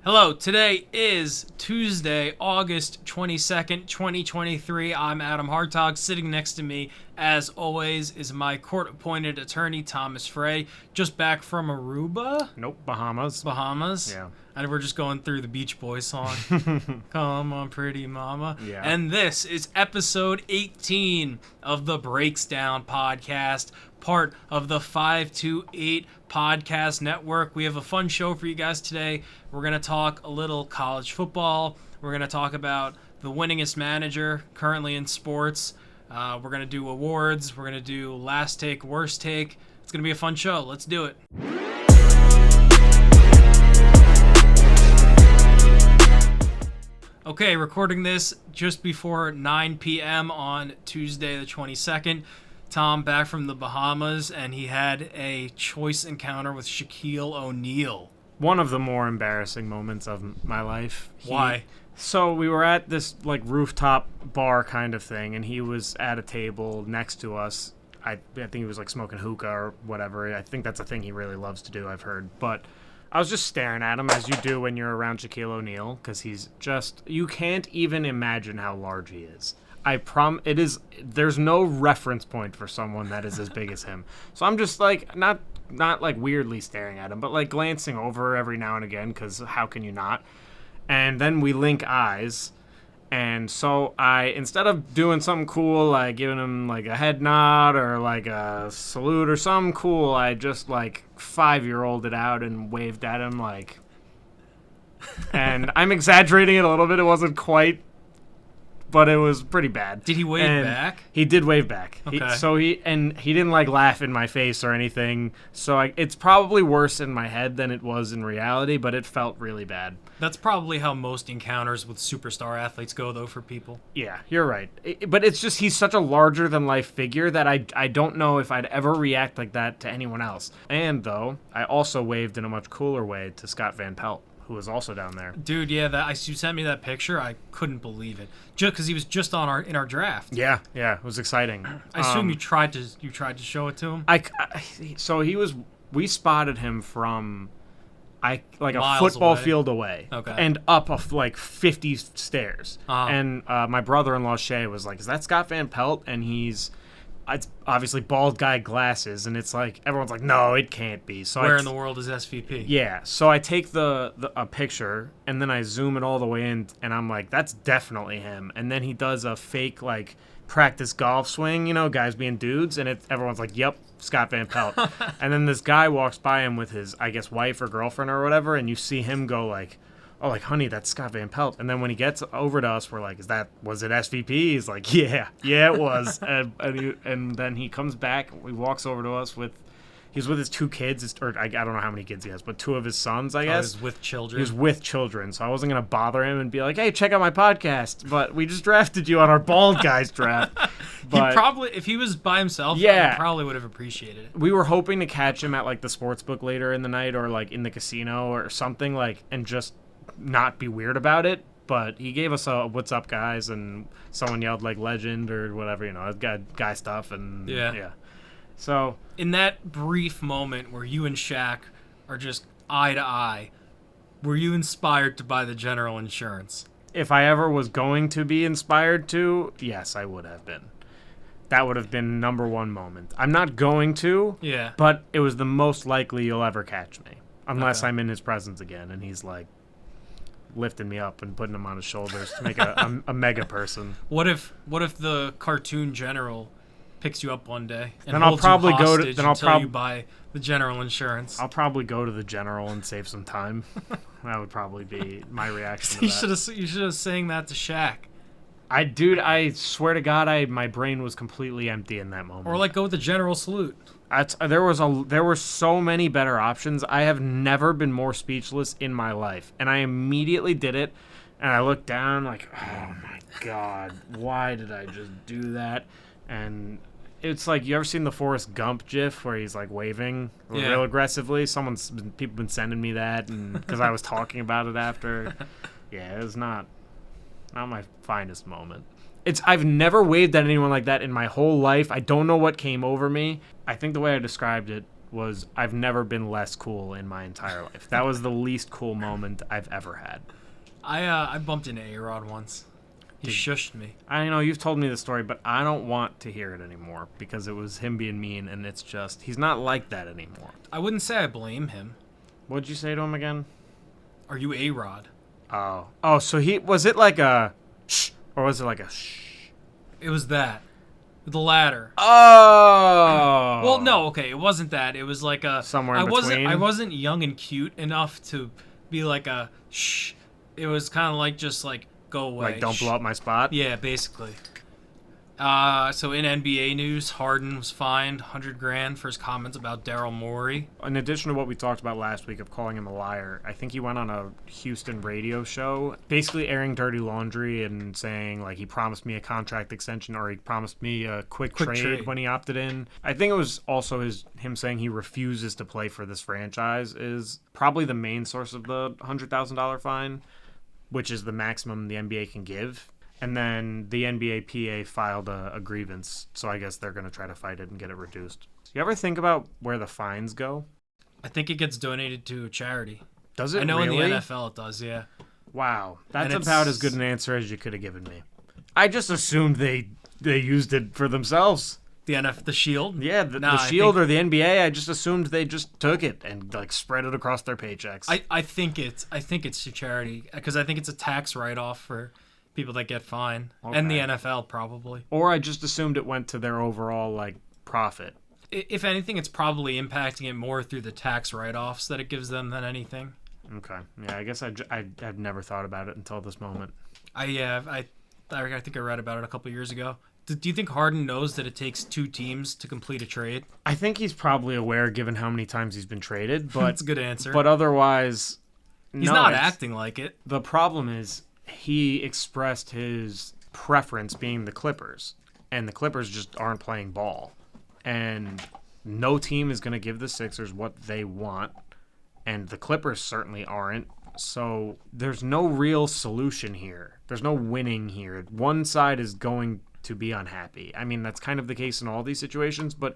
Hello, today is Tuesday, August 22nd, 2023. I'm Adam Hartog. Sitting next to me, as always, is my court-appointed attorney, Thomas Frey. Just back from Aruba? Nope, Bahamas. Bahamas? Yeah. And we're just going through the Beach Boys song. Come on, pretty mama. Yeah. And this is episode 18 of the Breaks Down podcast, part of the 528 podcast network. We have a fun show for you guys today. We're going to talk a little college football. We're going to talk about the winningest manager currently in sports. We're going to do awards. We're going to do last take, worst take. It's going to be a fun show. Let's do it. Okay, recording this just before 9 p.m. on Tuesday the 22nd. Tom back from the Bahamas, and he had a choice encounter with Shaquille O'Neal. One of the more embarrassing moments of my life. Why? So we were at this rooftop bar kind of thing, and he was at a table next to us. I think he was smoking hookah or whatever. I think that's a thing he really loves to do, I've heard. But I was just staring at him, as you do when you're around Shaquille O'Neal, because he's just, you can't even imagine how large he is. There's no reference point for someone that is as big as him. So I'm just not weirdly staring at him, but glancing over every now and again, because how can you not? And then we link eyes. And so instead of doing something cool, like giving him a head nod or a salute or something cool, I just 5-year-olded out and waved at him and I'm exaggerating it a little bit. It wasn't quite, but it was pretty bad. Did he wave back? He did wave back. Okay. He didn't laugh in my face or anything. So it's probably worse in my head than it was in reality, but it felt really bad. That's probably how most encounters with superstar athletes go, though, for people. Yeah, you're right. But it's just he's such a larger-than-life figure that I don't know if I'd ever react like that to anyone else. And, though, I also waved in a much cooler way to Scott Van Pelt, who was also down there. Dude, yeah, you sent me that picture. I couldn't believe it. Just because he was just in our draft. Yeah, it was exciting. I assume you tried to show it to him. We spotted him from a Miles football away. field away, okay, and up 50 stairs. Uh-huh. And my brother-in-law Shay was like, "Is that Scott Van Pelt?" And it's obviously bald guy, glasses, and it's everyone's like, "No, it can't be." So where in the world is SVP? Yeah, so I take a picture and then I zoom it all the way in, and I'm like, "That's definitely him." And then he does a fake practice golf swing, guys being dudes, and everyone's like, "Yep, Scott Van Pelt." And then this guy walks by him with his, I guess, wife or girlfriend or whatever, and you see him go "Oh, honey, that's Scott Van Pelt." And then when he gets over to us, we're like, was it SVP? He's like, yeah, it was. and then he comes back, he walks over to us he's with his 2 kids, or I don't know how many kids he has, but 2 of his sons, I guess. He's with children. He was with children, so I wasn't going to bother him and be like, "Hey, check out my podcast." But we just drafted you on our bald guys draft. But he probably, if he was by himself, yeah, he probably would have appreciated it. We were hoping to catch him at the sports book later in the night, or in the casino or something, and just not be weird about it. But he gave us a "What's up, guys?" and someone yelled legend or whatever, guy stuff, and yeah. So in that brief moment where you and Shaq are just eye to eye, were you inspired to buy the General Insurance? If I ever was going to be inspired to, yes, I would have been. That would have been number one moment. I'm not going to, yeah, but it was the most likely you'll ever catch me, unless okay. I'm in his presence again, and he's lifting me up and putting him on his shoulders to make a mega person. What if the cartoon general picks you up one day and then holds I'll probably you go hostage to. Then until you buy the General Insurance? I'll probably go to the General and save some time. That would probably be my reaction to that. You should have sang that to Shaq. I swear to God, my brain was completely empty in that moment. Or go with the General Salute. There were so many better options. I have never been more speechless in my life, and I immediately did it. And I looked down oh my God, why did I just do that? And it's you ever seen the Forrest Gump GIF where he's waving real aggressively? People been sending me that, and because I was talking about it after. Yeah, it was not my finest moment. I've never waved at anyone like that in my whole life. I don't know what came over me. I think the way I described it was I've never been less cool in my entire life. That was the least cool moment I've ever had. I bumped into A-Rod once. He shushed me. I know you've told me the story, but I don't want to hear it anymore because it was him being mean, and it's just he's not like that anymore. I wouldn't say I blame him. What'd you say to him again? Are you A-Rod? Oh, so was it like a shh, or was it like a shh? It was that. The latter. Oh. Well, no, okay, it wasn't that. It was like a somewhere in between. I wasn't young and cute enough to be like a shh. It was kind of like just like go away. Like don't blow up my spot. Yeah, basically. So in NBA news, Harden was fined $100,000 for his comments about Daryl Morey. In addition to what we talked about last week of calling him a liar, I think he went on a Houston radio show, basically airing dirty laundry and saying like he promised me a contract extension or he promised me a quick trade when he opted in. I think it was also him saying he refuses to play for this franchise is probably the main source of the $100,000 fine, which is the maximum the NBA can give. And then the NBA PA filed a grievance, so I guess they're going to try to fight it and get it reduced. You ever think about where the fines go? I think it gets donated to a charity. Does it I know really? In the NFL it does, yeah. Wow. That's about as good an answer as you could have given me. I just assumed they used it for themselves. The Shield? Yeah, the Shield or the NBA, I just assumed they just took it and like spread it across their paychecks. I think it's to charity because I think it's a tax write-off for people that get fined, and the NFL probably. Or I just assumed it went to their overall like profit. If anything, it's probably impacting it more through the tax write-offs that it gives them than anything. Okay, yeah, I guess I've never thought about it until this moment. I think I read about it a couple years ago. Do you think Harden knows that it takes two teams to complete a trade? I think he's probably aware, given how many times he's been traded. But that's a good answer. But otherwise, he's not acting like it. The problem is, he expressed his preference being the Clippers, and the Clippers just aren't playing ball. And no team is going to give the Sixers what they want, and the Clippers certainly aren't. So there's no real solution here. There's no winning here. One side is going to be unhappy. I mean, that's kind of the case in all these situations, but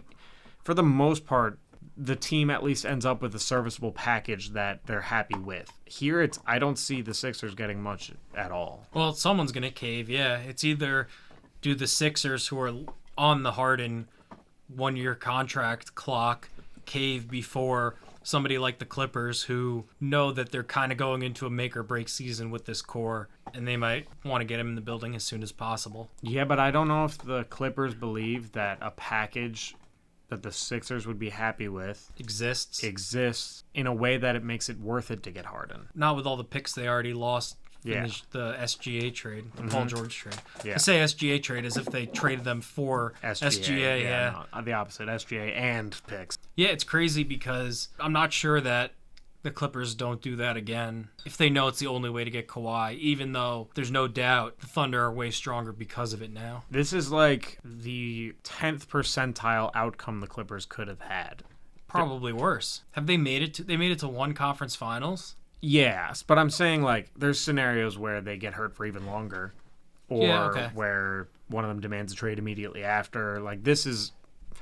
for the most part, the team at least ends up with a serviceable package that they're happy with. Here, I don't see the Sixers getting much at all. Well, someone's going to cave, yeah. It's either do the Sixers, who are on the Harden one-year contract clock, cave before somebody like the Clippers, who know that they're kind of going into a make-or-break season with this core, and they might want to get him in the building as soon as possible. Yeah, but I don't know if the Clippers believe that a package that the Sixers would be happy with exists in a way that it makes it worth it to get Harden. Not with all the picks they already lost in the SGA trade, the Paul George trade. Yeah. I say SGA trade as if they traded them for SGA. No, the opposite, SGA and picks. Yeah, it's crazy because I'm not sure that the Clippers don't do that again if they know it's the only way to get Kawhi, even though there's no doubt the Thunder are way stronger because of it now. This is like the 10th percentile outcome the Clippers could have had. Probably worse. Have they made it to one conference finals? Yes, but I'm saying like there's scenarios where they get hurt for even longer, or where one of them demands a trade immediately after. Like this is,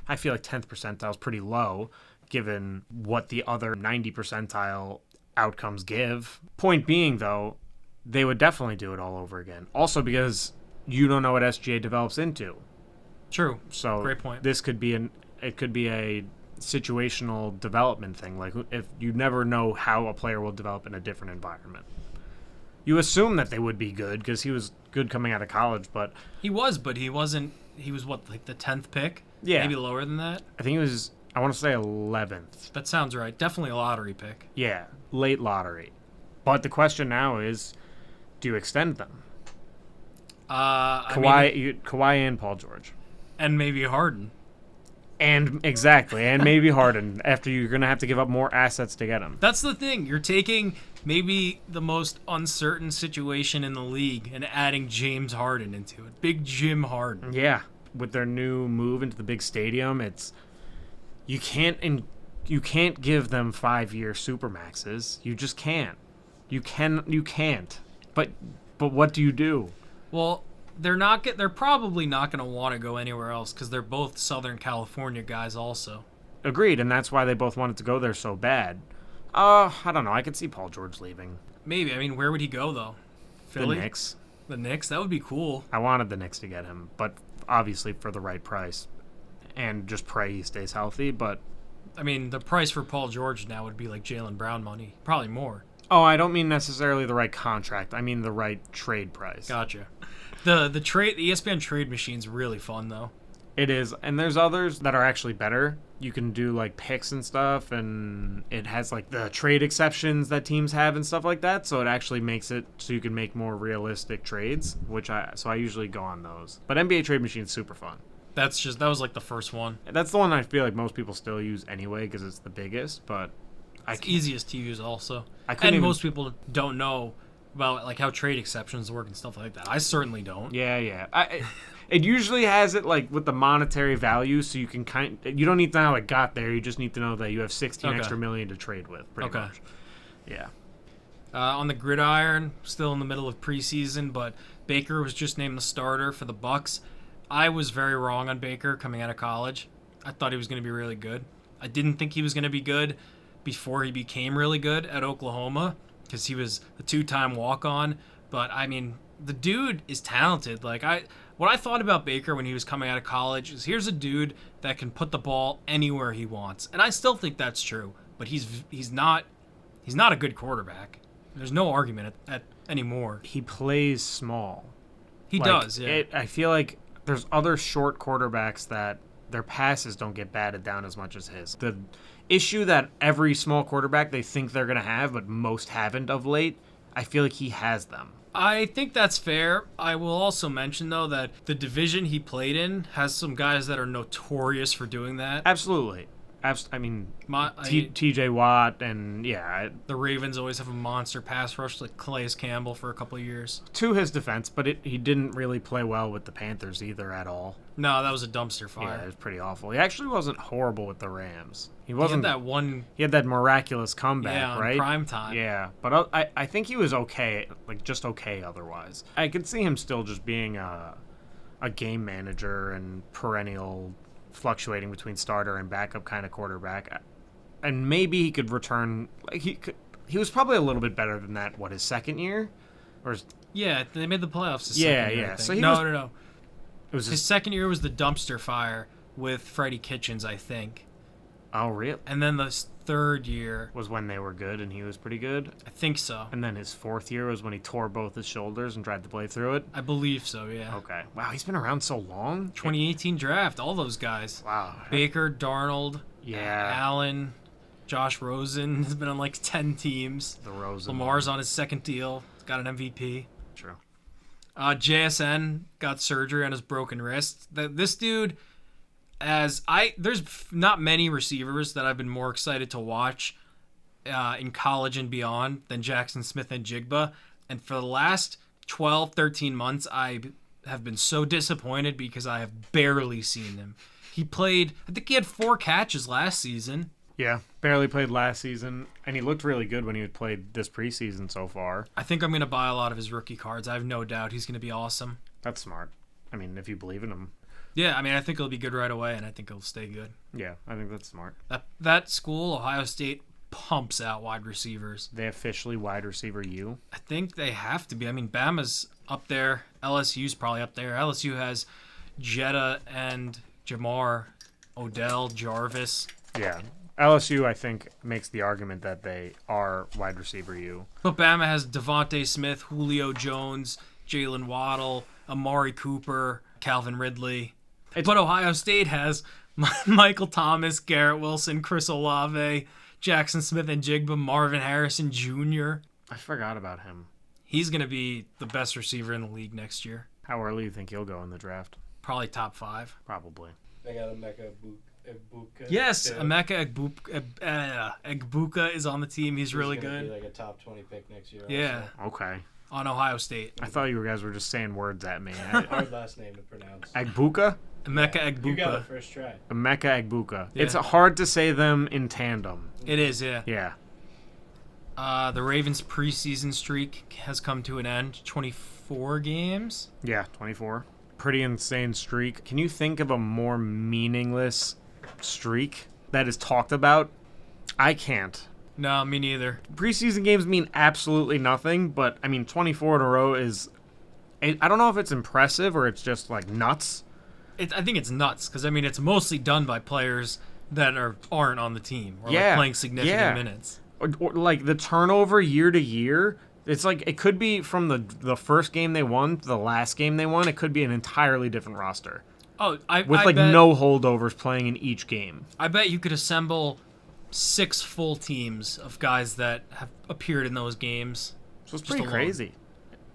I feel like 10th percentile is pretty low given what the other 90 percentile outcomes give. Point being, though, they would definitely do it all over again. Also because you don't know what SGA develops into. True. So great point. This could be a situational development thing. Like if you never know how a player will develop in a different environment. You assume that they would be good because he was good coming out of college, but he wasn't. He was what, like the 10th pick? Yeah, maybe lower than that. I think he was. I want to say 11th. That sounds right. Definitely a lottery pick. Yeah, late lottery. But the question now is, do you extend them? Kawhi and Paul George. And maybe Harden. And maybe Harden, after you're going to have to give up more assets to get him. That's the thing. You're taking maybe the most uncertain situation in the league and adding James Harden into it. Big Jim Harden. Yeah. With their new move into the big stadium, you can't give them 5-year supermaxes. You just can't. You can't. But what do you do? Well, they're probably not going to want to go anywhere else because they're both Southern California guys also. Agreed, and that's why they both wanted to go there so bad. I don't know. I could see Paul George leaving. Maybe. I mean, where would he go, though? Philly? The Knicks. The Knicks? That would be cool. I wanted the Knicks to get him, but obviously for the right price. And just pray he stays healthy, but... I mean, the price for Paul George now would be like Jaylen Brown money. Probably more. Oh, I don't mean necessarily the right contract. I mean the right trade price. Gotcha. The ESPN trade machine's really fun, though. It is, and there's others that are actually better. You can do like picks and stuff, and it has like the trade exceptions that teams have and stuff like that. So it actually makes it so you can make more realistic trades, so I usually go on those. But NBA Trade Machine's super fun. That was like the first one. That's the one I feel like most people still use anyway because it's the biggest, but it's easiest to use also. Most people don't know about like how trade exceptions work and stuff like that. I certainly don't. Yeah. It usually has it like with the monetary value, so you can you don't need to know how it got there. You just need to know that you have 16 extra million to trade with. Pretty much. Yeah. On the gridiron, still in the middle of preseason, but Baker was just named the starter for the Bucks. I was very wrong on Baker coming out of college. I thought he was going to be really good. I didn't think he was going to be good before he became really good at Oklahoma because he was a 2-time walk-on. But, I mean, the dude is talented. What I thought about Baker when he was coming out of college is here's a dude that can put the ball anywhere he wants. And I still think that's true. But he's not a good quarterback. There's no argument at anymore. He plays small. He does, yeah. I feel like there's other short quarterbacks that their passes don't get batted down as much as his. The issue that every small quarterback they think they're going to have, but most haven't of late, I feel like he has them. I think that's fair. I will also mention, though, that the division he played in has some guys that are notorious for doing that. Absolutely. I mean, T.J. Watt and, yeah. The Ravens always have a monster pass rush like Calais Campbell for a couple of years. To his defense, but he didn't really play well with the Panthers either at all. No, that was a dumpster fire. Yeah, it was pretty awful. He actually wasn't horrible with the Rams. He had that miraculous comeback, right? Yeah, prime time. Yeah, but I think he was okay, like just okay otherwise. I could see him still just being a game manager and perennial fluctuating between starter and backup kind of quarterback, and maybe he could return. Like he was probably a little bit better than that. His second year, yeah, they made the playoffs. Yeah. So no. It was his second year was the dumpster fire with Freddie Kitchens, I think. Oh, really? And then the third year was when they were good, and he was pretty good. I think so. And then his fourth year was when he tore both his shoulders and tried to play through it. I believe so. Yeah. Okay. Wow, he's been around so long. 2018 draft, all those guys. Wow. Baker, Darnold, yeah, Allen, Josh Rosen has been on like 10 teams. The Rosen. Lamar's on his second deal. He's got an MVP. True. JSN got surgery on his broken wrist. This dude, there's not many receivers that I've been more excited to watch in college and beyond than Jackson Smith and Jigba. And for the last 12, 13 months, I have been so disappointed because I have barely seen him. I think he had 4 catches last season. Yeah, barely played last season, and he looked really good when he had played this preseason so far. I think I'm going to buy a lot of his rookie cards. I have no doubt he's going to be awesome. That's smart. I mean, if you believe in him. Yeah, I mean, I think he'll be good right away, and I think he'll stay good. Yeah, I think that's smart. That school, Ohio State, pumps out wide receivers. They officially wide receiver you? I think they have to be. I mean, Bama's up there. LSU's probably up there. LSU has Jetta and Jamar, Odell, Jarvis. Yeah. LSU, I think, makes the argument that they are wide receiver you. But Bama has Devontae Smith, Julio Jones, Jalen Waddle, Amari Cooper, Calvin Ridley. But Ohio State has Michael Thomas, Garrett Wilson, Chris Olave, Jackson Smith and Jigba, Marvin Harrison Jr. I forgot about him. He's going to be the best receiver in the league next year. How early do you think he'll go in the draft? Probably top 5. Probably. They got Emeka Egbuka. Yes, too. Emeka Egbuka is on the team. He's really good. Be like a top 20 pick next year. Yeah. Also. Okay. On Ohio State. I thought you guys were just saying words at me. Hard last name to pronounce. Egbuka? Emeka Egbuka. You got it first try. Emeka Egbuka. Yeah. It's hard to say them in tandem. It is, yeah. Yeah. The Ravens' preseason streak has come to an end. 24 games? Yeah, 24. Pretty insane streak. Can you think of a more meaningless streak that is talked about, I can't. No, me neither. Preseason games mean absolutely nothing, but, 24 in a row is... I don't know if it's impressive or it's just, nuts. I think it's nuts, because, it's mostly done by players that aren't on the team or playing significant minutes. Or, the turnover year to year, it's it could be from the first game they won to the last game they won. It could be an entirely different roster. Oh, I bet, no holdovers playing in each game. I bet you could assemble 6 full teams of guys that have appeared in those games. So it's pretty crazy.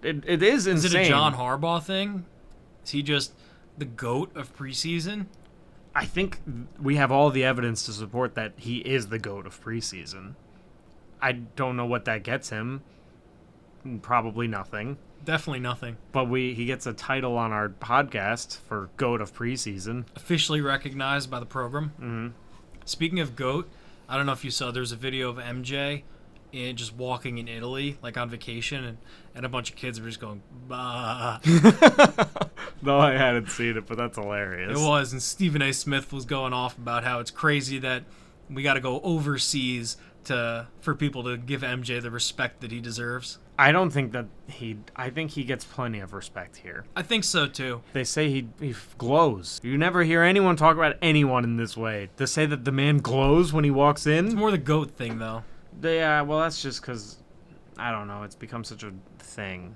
It is insane. Is it a John Harbaugh thing? Is he just the GOAT of preseason? I think we have all the evidence to support that he is the GOAT of preseason. I don't know what that gets him. Probably nothing. Definitely nothing. But he gets a title on our podcast for GOAT of preseason. Officially recognized by the program. Mm-hmm. Speaking of GOAT, I don't know if you saw, there's a video of MJ just walking in Italy, on vacation, and a bunch of kids were just going, bah. No, I hadn't seen it, but that's hilarious. It was, and Stephen A. Smith was going off about how it's crazy that we got to go overseas for people to give MJ the respect that he deserves. I don't think that I think he gets plenty of respect here. I think so, too. They say he glows. You never hear anyone talk about anyone in this way. To say that the man glows when he walks in? It's more the GOAT thing, though. Yeah, well, that's just because, I don't know, it's become such a thing.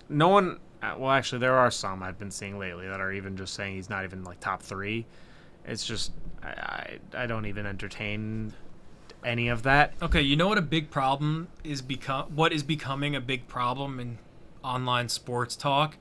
No one, well, actually, there are some I've been seeing lately that are even just saying he's not even, top 3. It's just, I don't even entertain any of that. Okay, you know what a big problem is what is becoming a big problem in online sports talk?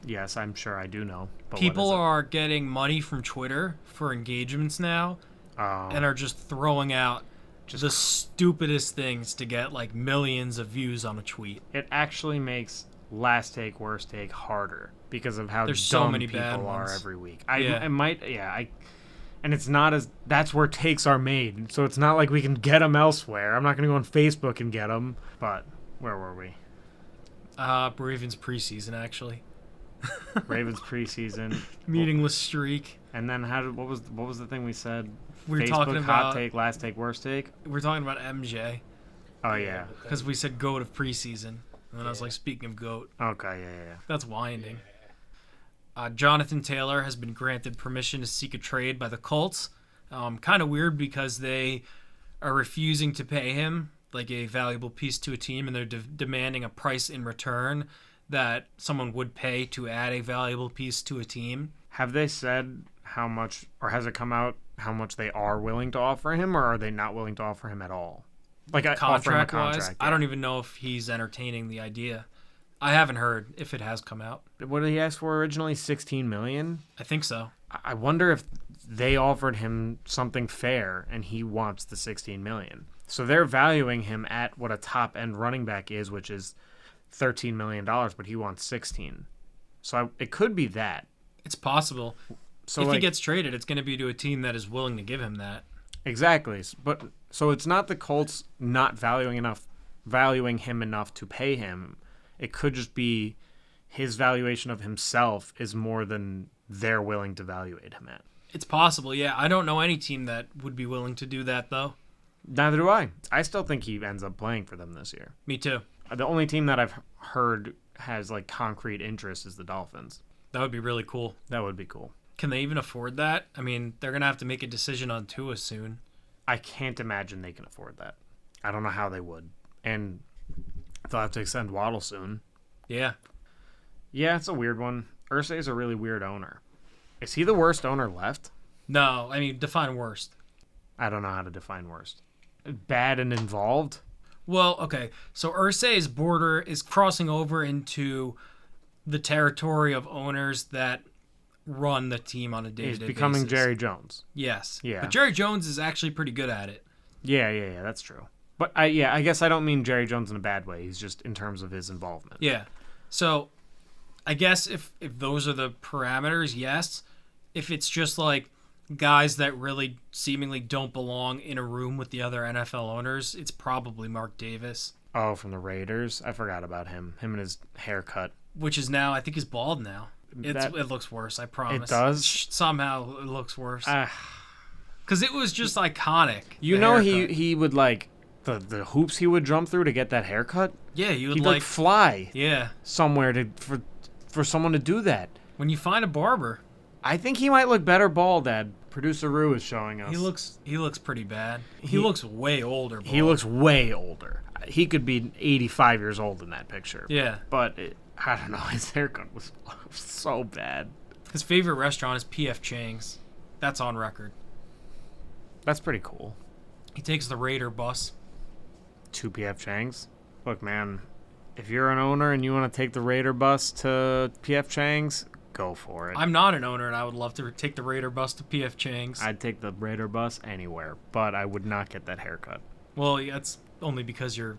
Yes, I'm sure I do know. But people are getting money from Twitter for engagements now, and are just throwing out the stupidest things to get millions of views on a tweet. It actually makes last take, worst take harder because of how There's dumb so many bad people ones. are every week. Yeah. And it's not that's where takes are made. So it's not like we can get them elsewhere. I'm not going to go on Facebook and get them. But where were we? Ravens preseason, actually. Ravens preseason. Meaningless streak. And then what was the thing we said? We were Facebook, talking about hot take, last take, worst take. We're talking about MJ. Oh yeah. Because we said GOAT of preseason, and then I was like, speaking of GOAT. Okay, yeah. That's winding. Jonathan Taylor has been granted permission to seek a trade by the Colts. Kind of weird because they are refusing to pay him a valuable piece to a team, and they're demanding a price in return that someone would pay to add a valuable piece to a team. Have they said how much, or has it come out how much they are willing to offer him, or are they not willing to offer him at all? Contract-wise, yeah. I don't even know if he's entertaining the idea. I haven't heard if it has come out. What did he ask for originally? $16 million? I think so. I wonder if they offered him something fair and he wants the $16 million. So they're valuing him at what a top-end running back is, which is $13 million, but he wants $16. So it could be that. It's possible. So if he gets traded, it's going to be to a team that is willing to give him that. Exactly. But so it's not the Colts not valuing him enough to pay him. It could just be his valuation of himself is more than they're willing to evaluate him at. It's possible, yeah. I don't know any team that would be willing to do that, though. Neither do I. I still think he ends up playing for them this year. Me too. The only team that I've heard has concrete interest is the Dolphins. That would be really cool. That would be cool. Can they even afford that? I mean, they're going to have to make a decision on Tua soon. I can't imagine they can afford that. I don't know how they would. And they'll have to extend Waddle soon. Yeah. Yeah, it's a weird one. Irsay's a really weird owner. Is he the worst owner left? No, I mean, define worst. I don't know how to define worst. Bad and involved? Well, okay. So Irsay's border is crossing over into the territory of owners that run the team on a day-to-day basis. He's becoming Jerry Jones. Yes. Yeah. But Jerry Jones is actually pretty good at it. Yeah, that's true. But I guess I don't mean Jerry Jones in a bad way. He's just in terms of his involvement. Yeah. So I guess if those are the parameters, yes. If it's just guys that really seemingly don't belong in a room with the other NFL owners, it's probably Mark Davis. Oh, from the Raiders? I forgot about him. Him and his haircut. Which is now, I think he's bald now. It looks worse, I promise. It does? Somehow it looks worse. Because it was just iconic. You the know, haircut. he would like the hoops he would jump through to get that haircut. Yeah, you would He'd like. like fly Yeah. somewhere for someone to do that. When you find a barber, I think he might look better bald. Dad, producer Rue is showing us. he looks pretty bad. He He- looks way older. He bald. looks way older. He could be 85 years old in that picture. Yeah. But I don't know. His haircut was so bad. His favorite restaurant is P.F. Chang's. That's on record. That's pretty cool. He takes the Raider bus. 2 P.F. Chang's. Look, man, if you're an owner and you want to take the Raider bus to P.F. Chang's, go for it. I'm not an owner, and I would love to take the Raider bus to P.F. Chang's. I'd take the Raider bus anywhere, but I would not get that haircut. Well, that's only because you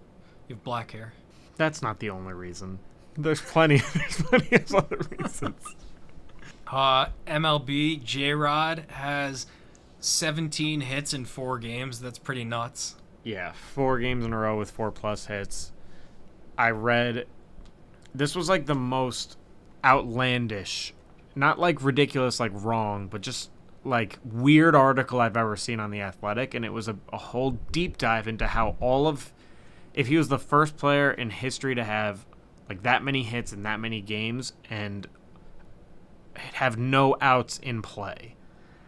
have black hair. That's not the only reason. There's plenty of other reasons. MLB, J-Rod has 17 hits in 4 games. That's pretty nuts. Yeah, 4 games in a row with 4+ hits. I read this was like the most outlandish, not like ridiculous, like wrong, but just like weird article I've ever seen on The Athletic, and it was a whole deep dive into how if he was the first player in history to have like that many hits in that many games and have no outs in play.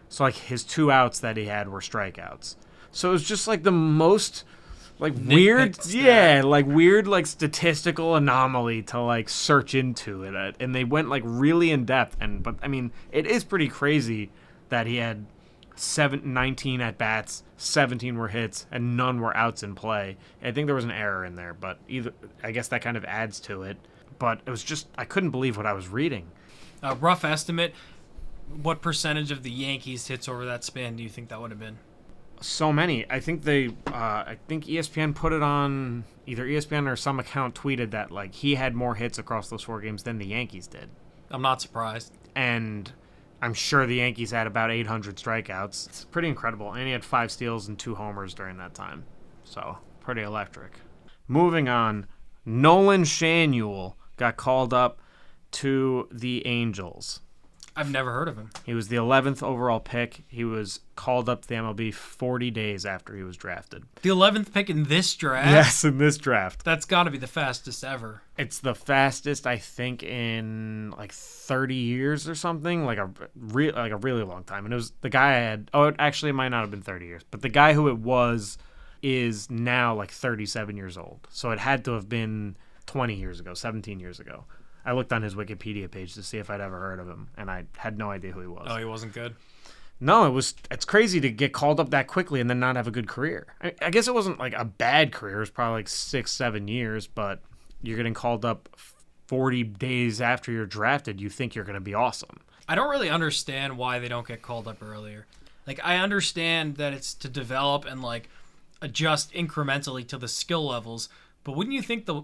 So like his 2 outs that he had were strikeouts. So it was just like the most like weird, weird like statistical anomaly to like search into it, and they went like really in depth. But I mean, it is pretty crazy that he had 19 at bats, 17 were hits, and none were outs in play. I think there was an error in there, but I guess that kind of adds to it. But it was just I couldn't believe what I was reading. Rough estimate. What percentage of the Yankees hits over that span do you think that would have been? So many. I think I think ESPN put it on either ESPN or some account tweeted that like he had more hits across those 4 games than the Yankees did. I'm not surprised. And I'm sure the Yankees had about 800 strikeouts. It's pretty incredible. And he had 5 steals and 2 homers during that time. So pretty electric. Moving on, Nolan Schanuel got called up to the Angels. I've never heard of him. He was the 11th overall pick. He was called up to the MLB 40 days after he was drafted. The 11th pick in this draft? Yes, in this draft. That's got to be the fastest ever. It's the fastest, I think, in like 30 years or something, like a really long time. And it was the guy I had. Oh, actually, it might not have been 30 years, but the guy who it was is now like 37 years old. So it had to have been 20 years ago, 17 years ago. I looked on his Wikipedia page to see if I'd ever heard of him, and I had no idea who he was. Oh, he wasn't good? No, it's crazy to get called up that quickly and then not have a good career. I guess it wasn't like a bad career. It was probably like 6-7 years, but you're getting called up 40 days after you're drafted. You think you're going to be awesome. I don't really understand why they don't get called up earlier. Like, I understand that it's to develop and, like, adjust incrementally to the skill levels, but wouldn't you think the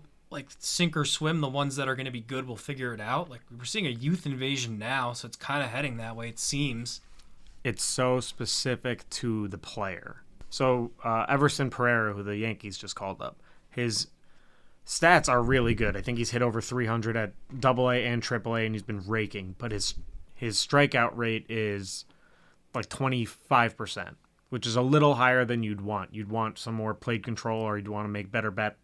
sink or swim, the ones that are going to be good will figure it out? Like, we're seeing a youth invasion now, so it's kind of heading that way, it seems. It's so specific to the player. So Everson Pereira, who the Yankees just called up, his stats are really good. I think he's hit over 300 at AA and AAA, and he's been raking. But his strikeout rate is like 25%, which is a little higher than you'd want. You'd want some more plate control, or you'd want to make better bat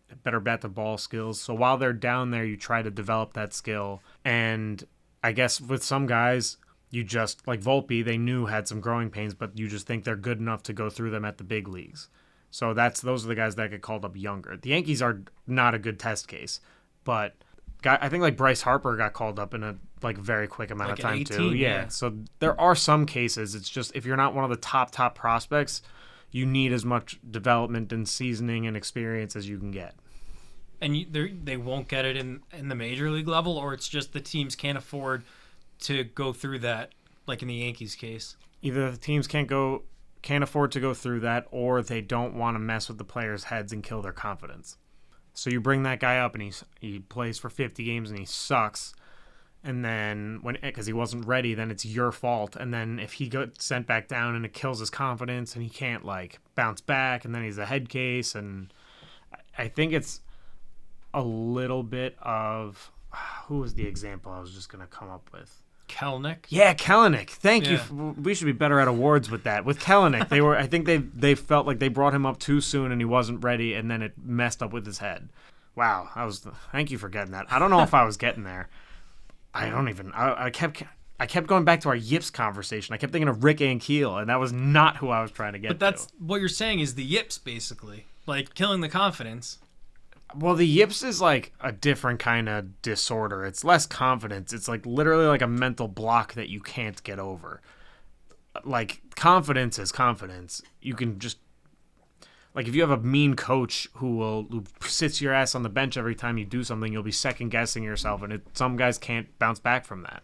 to ball skills. So while they're down there, you try to develop that skill. And I guess with some guys, you just, like Volpe, they knew had some growing pains, but you just think they're good enough to go through them at the big leagues. So those are the guys that get called up younger. The Yankees are not a good test case, but I think like Bryce Harper got called up in a very quick amount of time 18, too. Yeah. So there are some cases. It's just if you're not one of the top prospects, you need as much development and seasoning and experience as you can get. And they won't get it in the major league level, or it's just the teams can't afford to go through that, like in the Yankees case. Either the teams can't afford to go through that, or they don't want to mess with the players' heads and kill their confidence. So you bring that guy up and he plays for 50 games and he sucks, and then because he wasn't ready, then it's your fault. And then if he gets sent back down and it kills his confidence and he can't like bounce back, and then he's a head case. And I think it's a little bit of who was the example I was just gonna come up with? Kelnick. Yeah, Kellenick. Thank you. Yeah. We should be better at awards with that. With Kellenick, I think they felt like they brought him up too soon and he wasn't ready, and then it messed up with his head. Wow, thank you for getting that. I don't know if I was getting there. I kept going back to our yips conversation. I kept thinking of Rick Ankiel, and that was not who I was trying to get to. But that's what you're saying is the yips, basically. Like, killing the confidence. Well, the yips is like a different kind of disorder. It's less confidence. It's like literally like a mental block that you can't get over. Like, confidence is confidence. You can just, like, if you have a mean coach who sits your ass on the bench every time you do something, you'll be second guessing yourself, and some guys can't bounce back from that.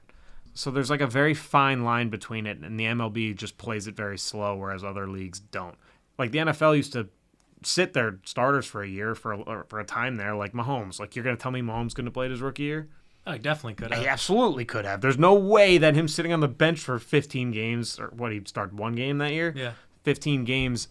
So there's like a very fine line between it, and the MLB just plays it very slow, whereas other leagues don't. Like, the NFL used to sit their starters for a year for a time there, like Mahomes. Like, you're going to tell me Mahomes couldn't have played his rookie year? Oh, he definitely could have. He absolutely could have. There's no way that him sitting on the bench for 15 games, or what, he started one game that year? Yeah. 15 games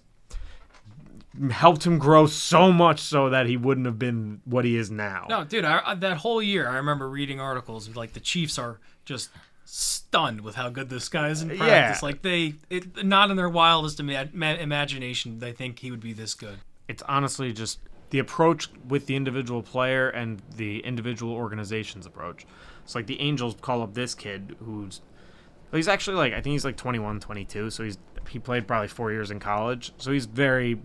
helped him grow so much so that he wouldn't have been what he is now. No, dude, that whole year, I remember reading articles of, like, the Chiefs are just stunned with how good this guy is in practice. Yeah. Like, not in their wildest imagination, they think he would be this good. It's honestly just the approach with the individual player and the individual organization's approach. It's like the Angels call up this kid he's actually, like, I think he's like 21, 22, so he played probably 4 years in college, so he's very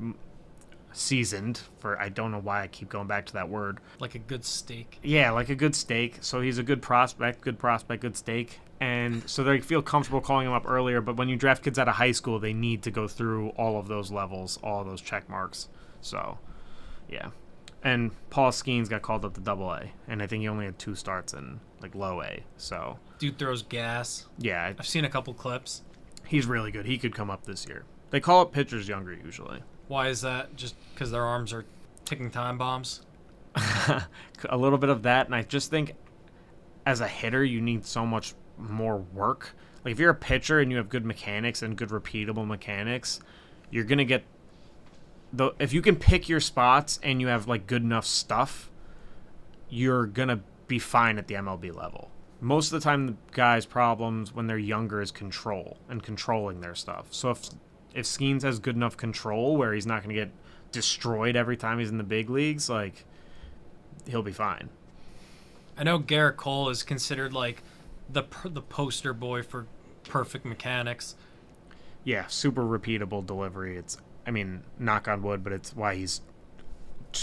seasoned I don't know why I keep going back to that word. Like a good steak. Yeah, like a good steak. So he's a good prospect, good steak. And so they feel comfortable calling him up earlier, but when you draft kids out of high school, they need to go through all of those levels, all of those check marks. So, yeah. And Paul Skeens got called up to Double-A, and I think he only had 2 starts in, like, Low-A. So, Dude throws gas. yeah. I've seen a couple clips. He's really good. He could come up this year. They call up pitchers younger usually. Why is that? Just because their arms are ticking time bombs? A little bit of that, and I just think as a hitter, you need so much more work. Like, if you're a pitcher and you have good mechanics and good repeatable mechanics, you're going to get if you can pick your spots and you have, like, good enough stuff, you're going to be fine at the MLB level. Most of the time, the guys' problems when they're younger is control and controlling their stuff. So if Skeens has good enough control where he's not going to get destroyed every time he's in the big leagues, like, he'll be fine. I know Garrett Cole is considered, like, the poster boy for perfect mechanics. Yeah, super repeatable delivery. Knock on wood, but it's why he's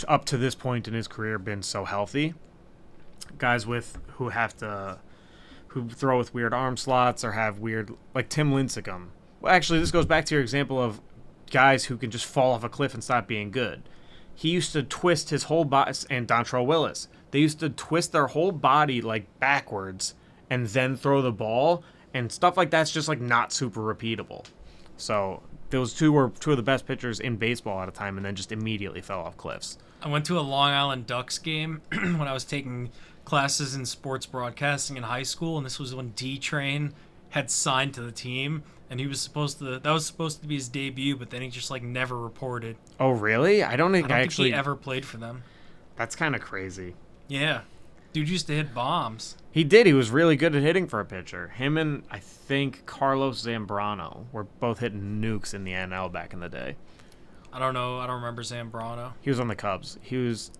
up to this point in his career been so healthy. Guys who throw with weird arm slots or have weird, like Tim Lincecum. Well, actually, this goes back to your example of guys who can just fall off a cliff and stop being good. He used to twist his whole body, and Dontrelle Willis. They used to twist their whole body, like, backwards and then throw the ball, and stuff like that's just, like, not super repeatable. So those two were two of the best pitchers in baseball at a time, and then just immediately fell off cliffs. I went to a Long Island Ducks game when I was taking classes in sports broadcasting in high school, and this was when D-Train had signed to the team, and he was supposed to be his debut, but then he just, like, never reported. Oh, really? I don't think he ever played for them. That's kind of crazy. Yeah. Dude used to hit bombs. He did. He was really good at hitting for a pitcher. Him and, I think, Carlos Zambrano were both hitting nukes in the NL back in the day. I don't know. I don't remember Zambrano. He was on the Cubs. He was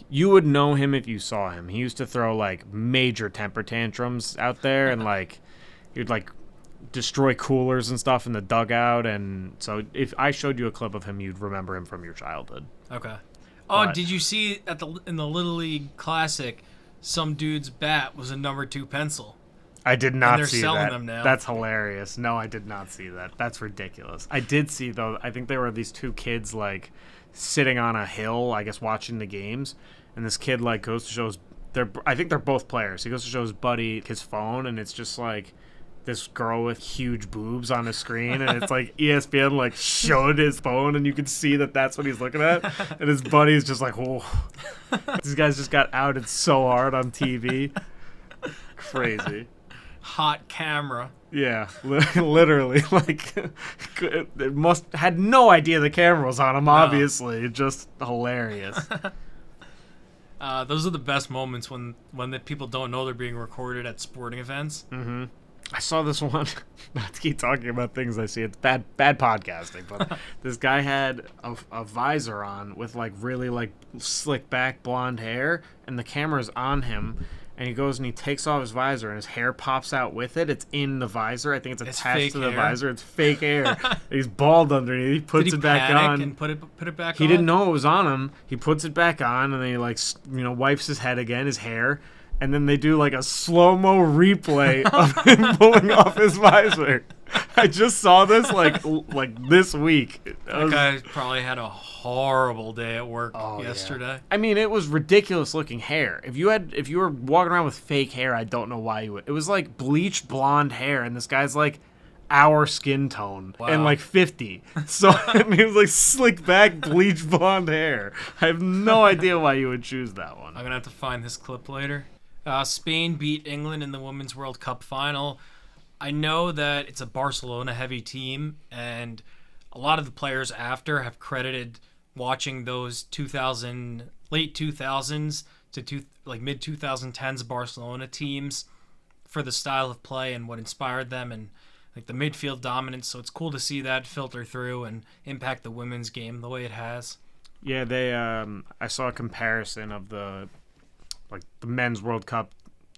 you would know him if you saw him. He used to throw, like, major temper tantrums out there, and, like, he'd, like, destroy coolers and stuff in the dugout. And so if I showed you a clip of him, you'd remember him from your childhood. Okay. Oh, did you see in the Little League Classic, some dude's bat was a number 2 pencil? I did not see that. And they're selling them now. That's hilarious. No, I did not see that. That's ridiculous. I did see, though, I think there were these 2 kids, like, sitting on a hill, I guess, watching the games. And this kid, like, goes to show I think they're both players. He goes to show his buddy his phone, and it's just, like, this girl with huge boobs on the screen, and it's like ESPN, like, showed his phone, and you can see that that's what he's looking at. And his buddy's just like, whoa. These guys just got outed so hard on TV. Crazy. Hot camera. Yeah, literally. Like, it had no idea the camera was on him, obviously. Just hilarious. Those are the best moments when the people don't know they're being recorded at sporting events. Mm-hmm. I saw this one. Not to keep talking about things I see. It's bad podcasting. But this guy had a visor on with like really like slick back blonde hair, and the camera's on him. And he goes and he takes off his visor, and his hair pops out with it. It's in the visor. I think it's attached to the visor. It's fake hair. He's bald underneath. He puts it back on. And put it back on? He didn't know it was on him. He puts it back on, and then he like wipes his head again, his hair, and then they do like a slow-mo replay of him pulling off his visor. I just saw this like this week. That guy probably had a horrible day at work yesterday. Yeah. I mean, it was ridiculous looking hair. If you were walking around with fake hair, I don't know why you would. It was like bleached blonde hair, and this guy's like our skin tone and like 50. So I mean, it was like slick back bleached blonde hair. I have no idea why you would choose that one. I'm gonna have to find this clip later. Spain beat England in the Women's World Cup final. I know that it's a Barcelona-heavy team, and a lot of the players after have credited watching those late 2000s to mid 2010s Barcelona teams for the style of play and what inspired them and like the midfield dominance. So it's cool to see that filter through and impact the women's game the way it has. Yeah, they. I saw a comparison of the men's World Cup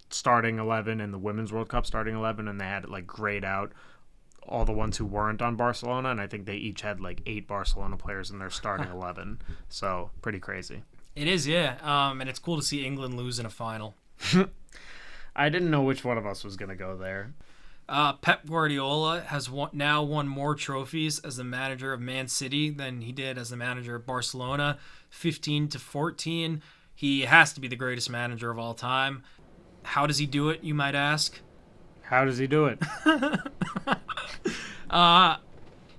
starting 11 and the women's World Cup starting 11, and they had like grayed out all the ones who weren't on Barcelona, and I think they each had like 8 Barcelona players in their starting 11. So pretty crazy. It is, yeah. And it's cool to see England lose in a final. I didn't know which one of us was going to go there. Pep Guardiola has now won more trophies as the manager of Man City than he did as the manager of Barcelona, 15-14. He has to be the greatest manager of all time. How does he do it, you might ask? How does he do it?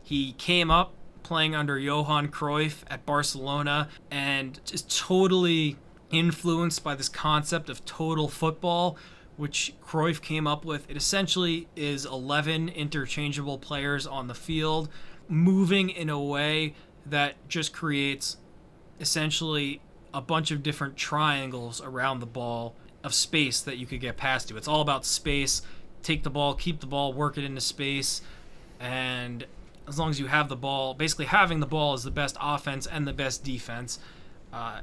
He came up playing under Johan Cruyff at Barcelona and just totally influenced by this concept of total football, which Cruyff came up with. It essentially is 11 interchangeable players on the field moving in a way that just creates essentially a bunch of different triangles around the ball of space that you could get past to. It's all about space. Take the ball, keep the ball, work it into space, and as long as you have the ball, basically having the ball is the best offense and the best defense.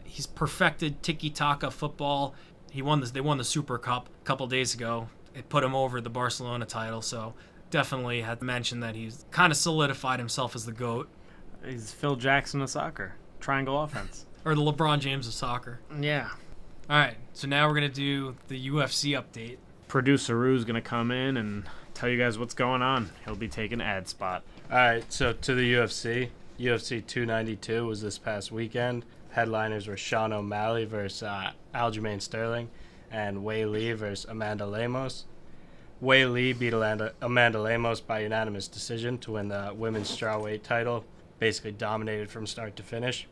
He's perfected tiki-taka football. They won the Super Cup a couple days ago. It put him over the Barcelona title, so definitely had to mention that he's kind of solidified himself as the GOAT. He's Phil Jackson of soccer. Triangle offense. Or the LeBron James of soccer. Yeah. All right, so now we're going to do the UFC update. Producer Rue's going to come in and tell you guys what's going on. He'll be taking ad spot. All right, so to the UFC. UFC 292 was this past weekend. Headliners were Sean O'Malley versus Aljamain Sterling and Weilli versus Amanda Lemos. Weilli beat Amanda Lemos by unanimous decision to win the women's strawweight title. Basically dominated from start to finish.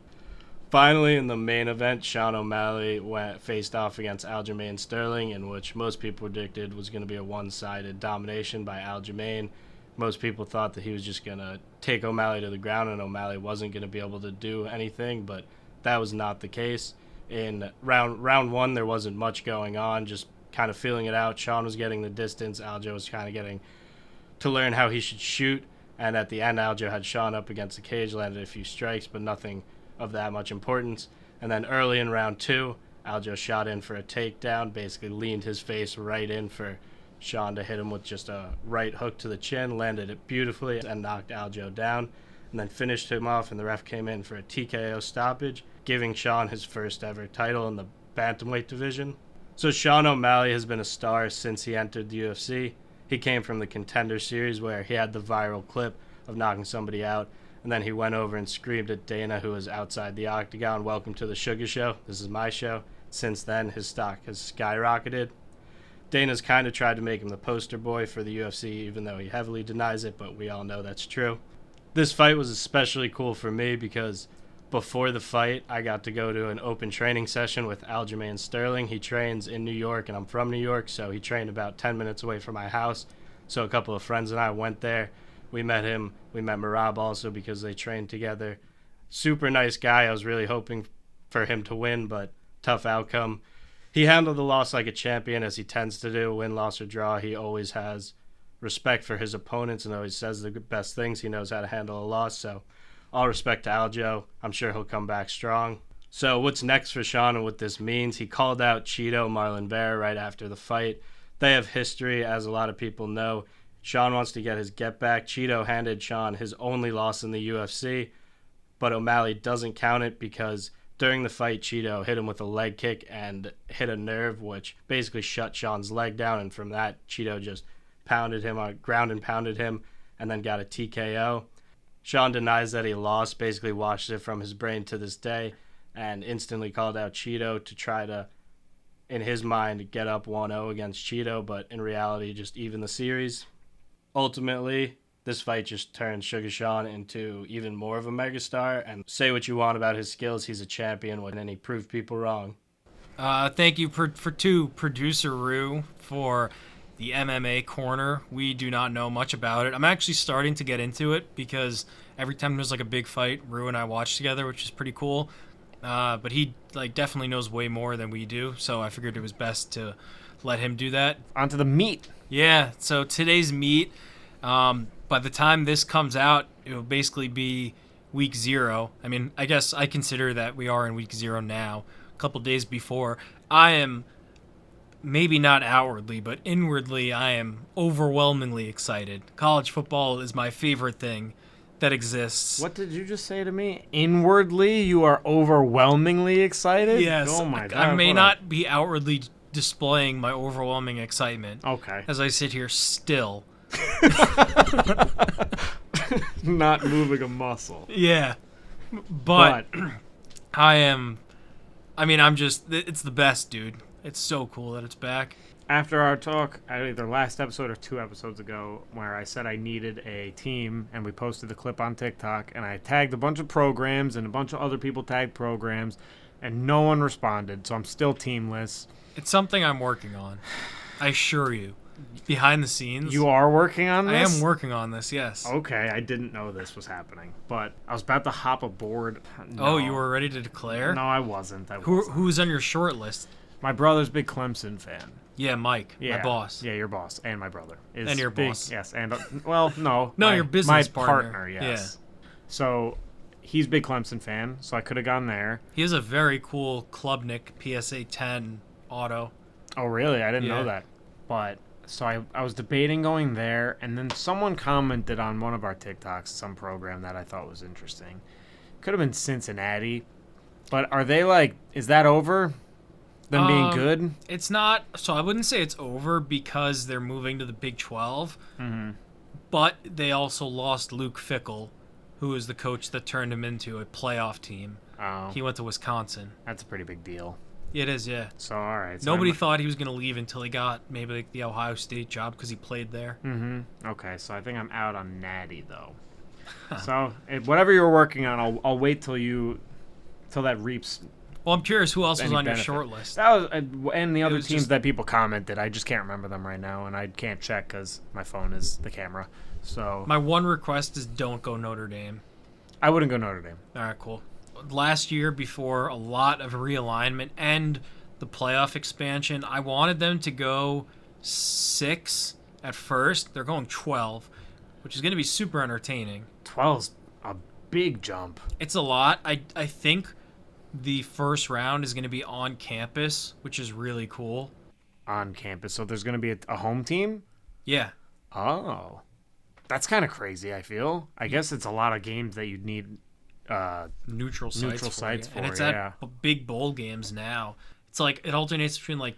Finally, in the main event, Sean O'Malley faced off against Aljamain Sterling, in which most people predicted was going to be a one-sided domination by Aljamain. Most people thought that he was just going to take O'Malley to the ground and O'Malley wasn't going to be able to do anything, but that was not the case. In round one, there wasn't much going on, just kind of feeling it out. Sean was getting the distance. Aljo was kind of getting to learn how he should shoot, and at the end, Aljo had Sean up against the cage, landed a few strikes, but nothing of that much importance. And then early in round two, Aljo shot in for a takedown, basically leaned his face right in for Sean to hit him with just a right hook to the chin, landed it beautifully and knocked Aljo down, and then finished him off, and the ref came in for a TKO stoppage, giving Sean his first ever title in the bantamweight division. So Sean O'Malley has been a star since he entered the UFC. He came from the Contender Series where he had the viral clip of knocking somebody out, and then he went over and screamed at Dana, who was outside the octagon, "Welcome to the Sugar Show. This is my show." Since then, his stock has skyrocketed. Dana's kind of tried to make him the poster boy for the UFC, even though he heavily denies it, but we all know that's true. This fight was especially cool for me because before the fight, I got to go to an open training session with Aljamain Sterling. He trains in New York, and I'm from New York, so he trained about 10 minutes away from my house. So a couple of friends and I went there. We met him. We met Merab also because they trained together. Super nice guy. I was really hoping for him to win, but tough outcome. He handled the loss like a champion, as he tends to do. Win, loss, or draw, he always has respect for his opponents and always says the best things. He knows how to handle a loss, so all respect to Aljo. I'm sure he'll come back strong. So what's next for Sean and what this means? He called out Cheeto Marlon Vera right after the fight. They have history, as a lot of people know. Sean wants to get his get back. Cheeto handed Sean his only loss in the UFC, but O'Malley doesn't count it because during the fight, Cheeto hit him with a leg kick and hit a nerve, which basically shut Sean's leg down, and from that, Cheeto just pounded him on ground and pounded him and then got a TKO. Sean denies that he lost, basically washed it from his brain to this day, and instantly called out Cheeto to try to, in his mind, get up 1-0 against Cheeto, but in reality, just even the series. Ultimately, this fight just turned Sugar Sean into even more of a megastar, and say what you want about his skills, he's a champion, and he proved people wrong. Thank you for Producer Rue for the MMA corner. We do not know much about it. I'm actually starting to get into it because every time there's like a big fight, Rue and I watch together, which is pretty cool. But he definitely knows way more than we do, so I figured it was best to let him do that. Onto the meat. Yeah, so today's meat, by the time this comes out, it will basically be week 0. I mean, I guess I consider that we are in week 0 now, a couple days before. I am, maybe not outwardly, but inwardly, I am overwhelmingly excited. College football is my favorite thing that exists. What did you just say to me? Inwardly, you are overwhelmingly excited? Yes. Oh my God. I may not be outwardly displaying my overwhelming excitement. Okay. As I sit here still. Not moving a muscle. Yeah. But I'm just, it's the best, dude. It's so cool that it's back. After our talk, either last episode or 2 episodes ago, where I said I needed a team, and we posted the clip on TikTok, and I tagged a bunch of programs, and a bunch of other people tagged programs, and no one responded, so I'm still teamless. It's something I'm working on. I assure you. Behind the scenes. You are working on this? I am working on this, yes. Okay, I didn't know this was happening, but I was about to hop aboard. No. Oh, you were ready to declare? No, I wasn't. Who's on your short list? My brother's a big Clemson fan. Yeah, Mike, Yeah. my boss. Yeah, your boss, and my brother. And your big, boss. Yes, and, well, no. No, your business my partner. yes. Yeah. So, he's a big Clemson fan, so I could have gone there. He has a very cool Klubnik PSA 10 auto. Oh, really? I didn't Yeah. know that. But, so I was debating going there, and then someone commented on one of our TikToks, some program that I thought was interesting. Could have been Cincinnati, but are they is that over? Them being good? It's not, so I wouldn't say it's over because they're moving to the Big 12, but they also lost Luke Fickell, who is the coach that turned him into a playoff team. Oh. He went to Wisconsin. That's a pretty big deal. It is, yeah. So, all right. So Nobody thought he was going to leave until he got maybe the Ohio State job because he played there. Okay, so I think I'm out on Natty, though. So, whatever you're working on, I'll wait till that reaps. Well, I'm curious who else was any on benefit. your short list. That was, and the other was teams just- that people commented, I just can't remember them right now, and I can't check because my phone is the camera. So My one request is don't go Notre Dame. I wouldn't go Notre Dame. All right, cool. Last year, before a lot of realignment and the playoff expansion, I wanted them to go 6 at first. They're going 12, which is going to be super entertaining. 12's a big jump. It's a lot. I think the first round is going to be on campus, which is really cool. On campus, so there's going to be a home team? Yeah. Oh. That's kind of crazy, I feel. I guess it's a lot of games that you'd need Neutral sites for, and it's yeah. at big bowl games now. It's it alternates between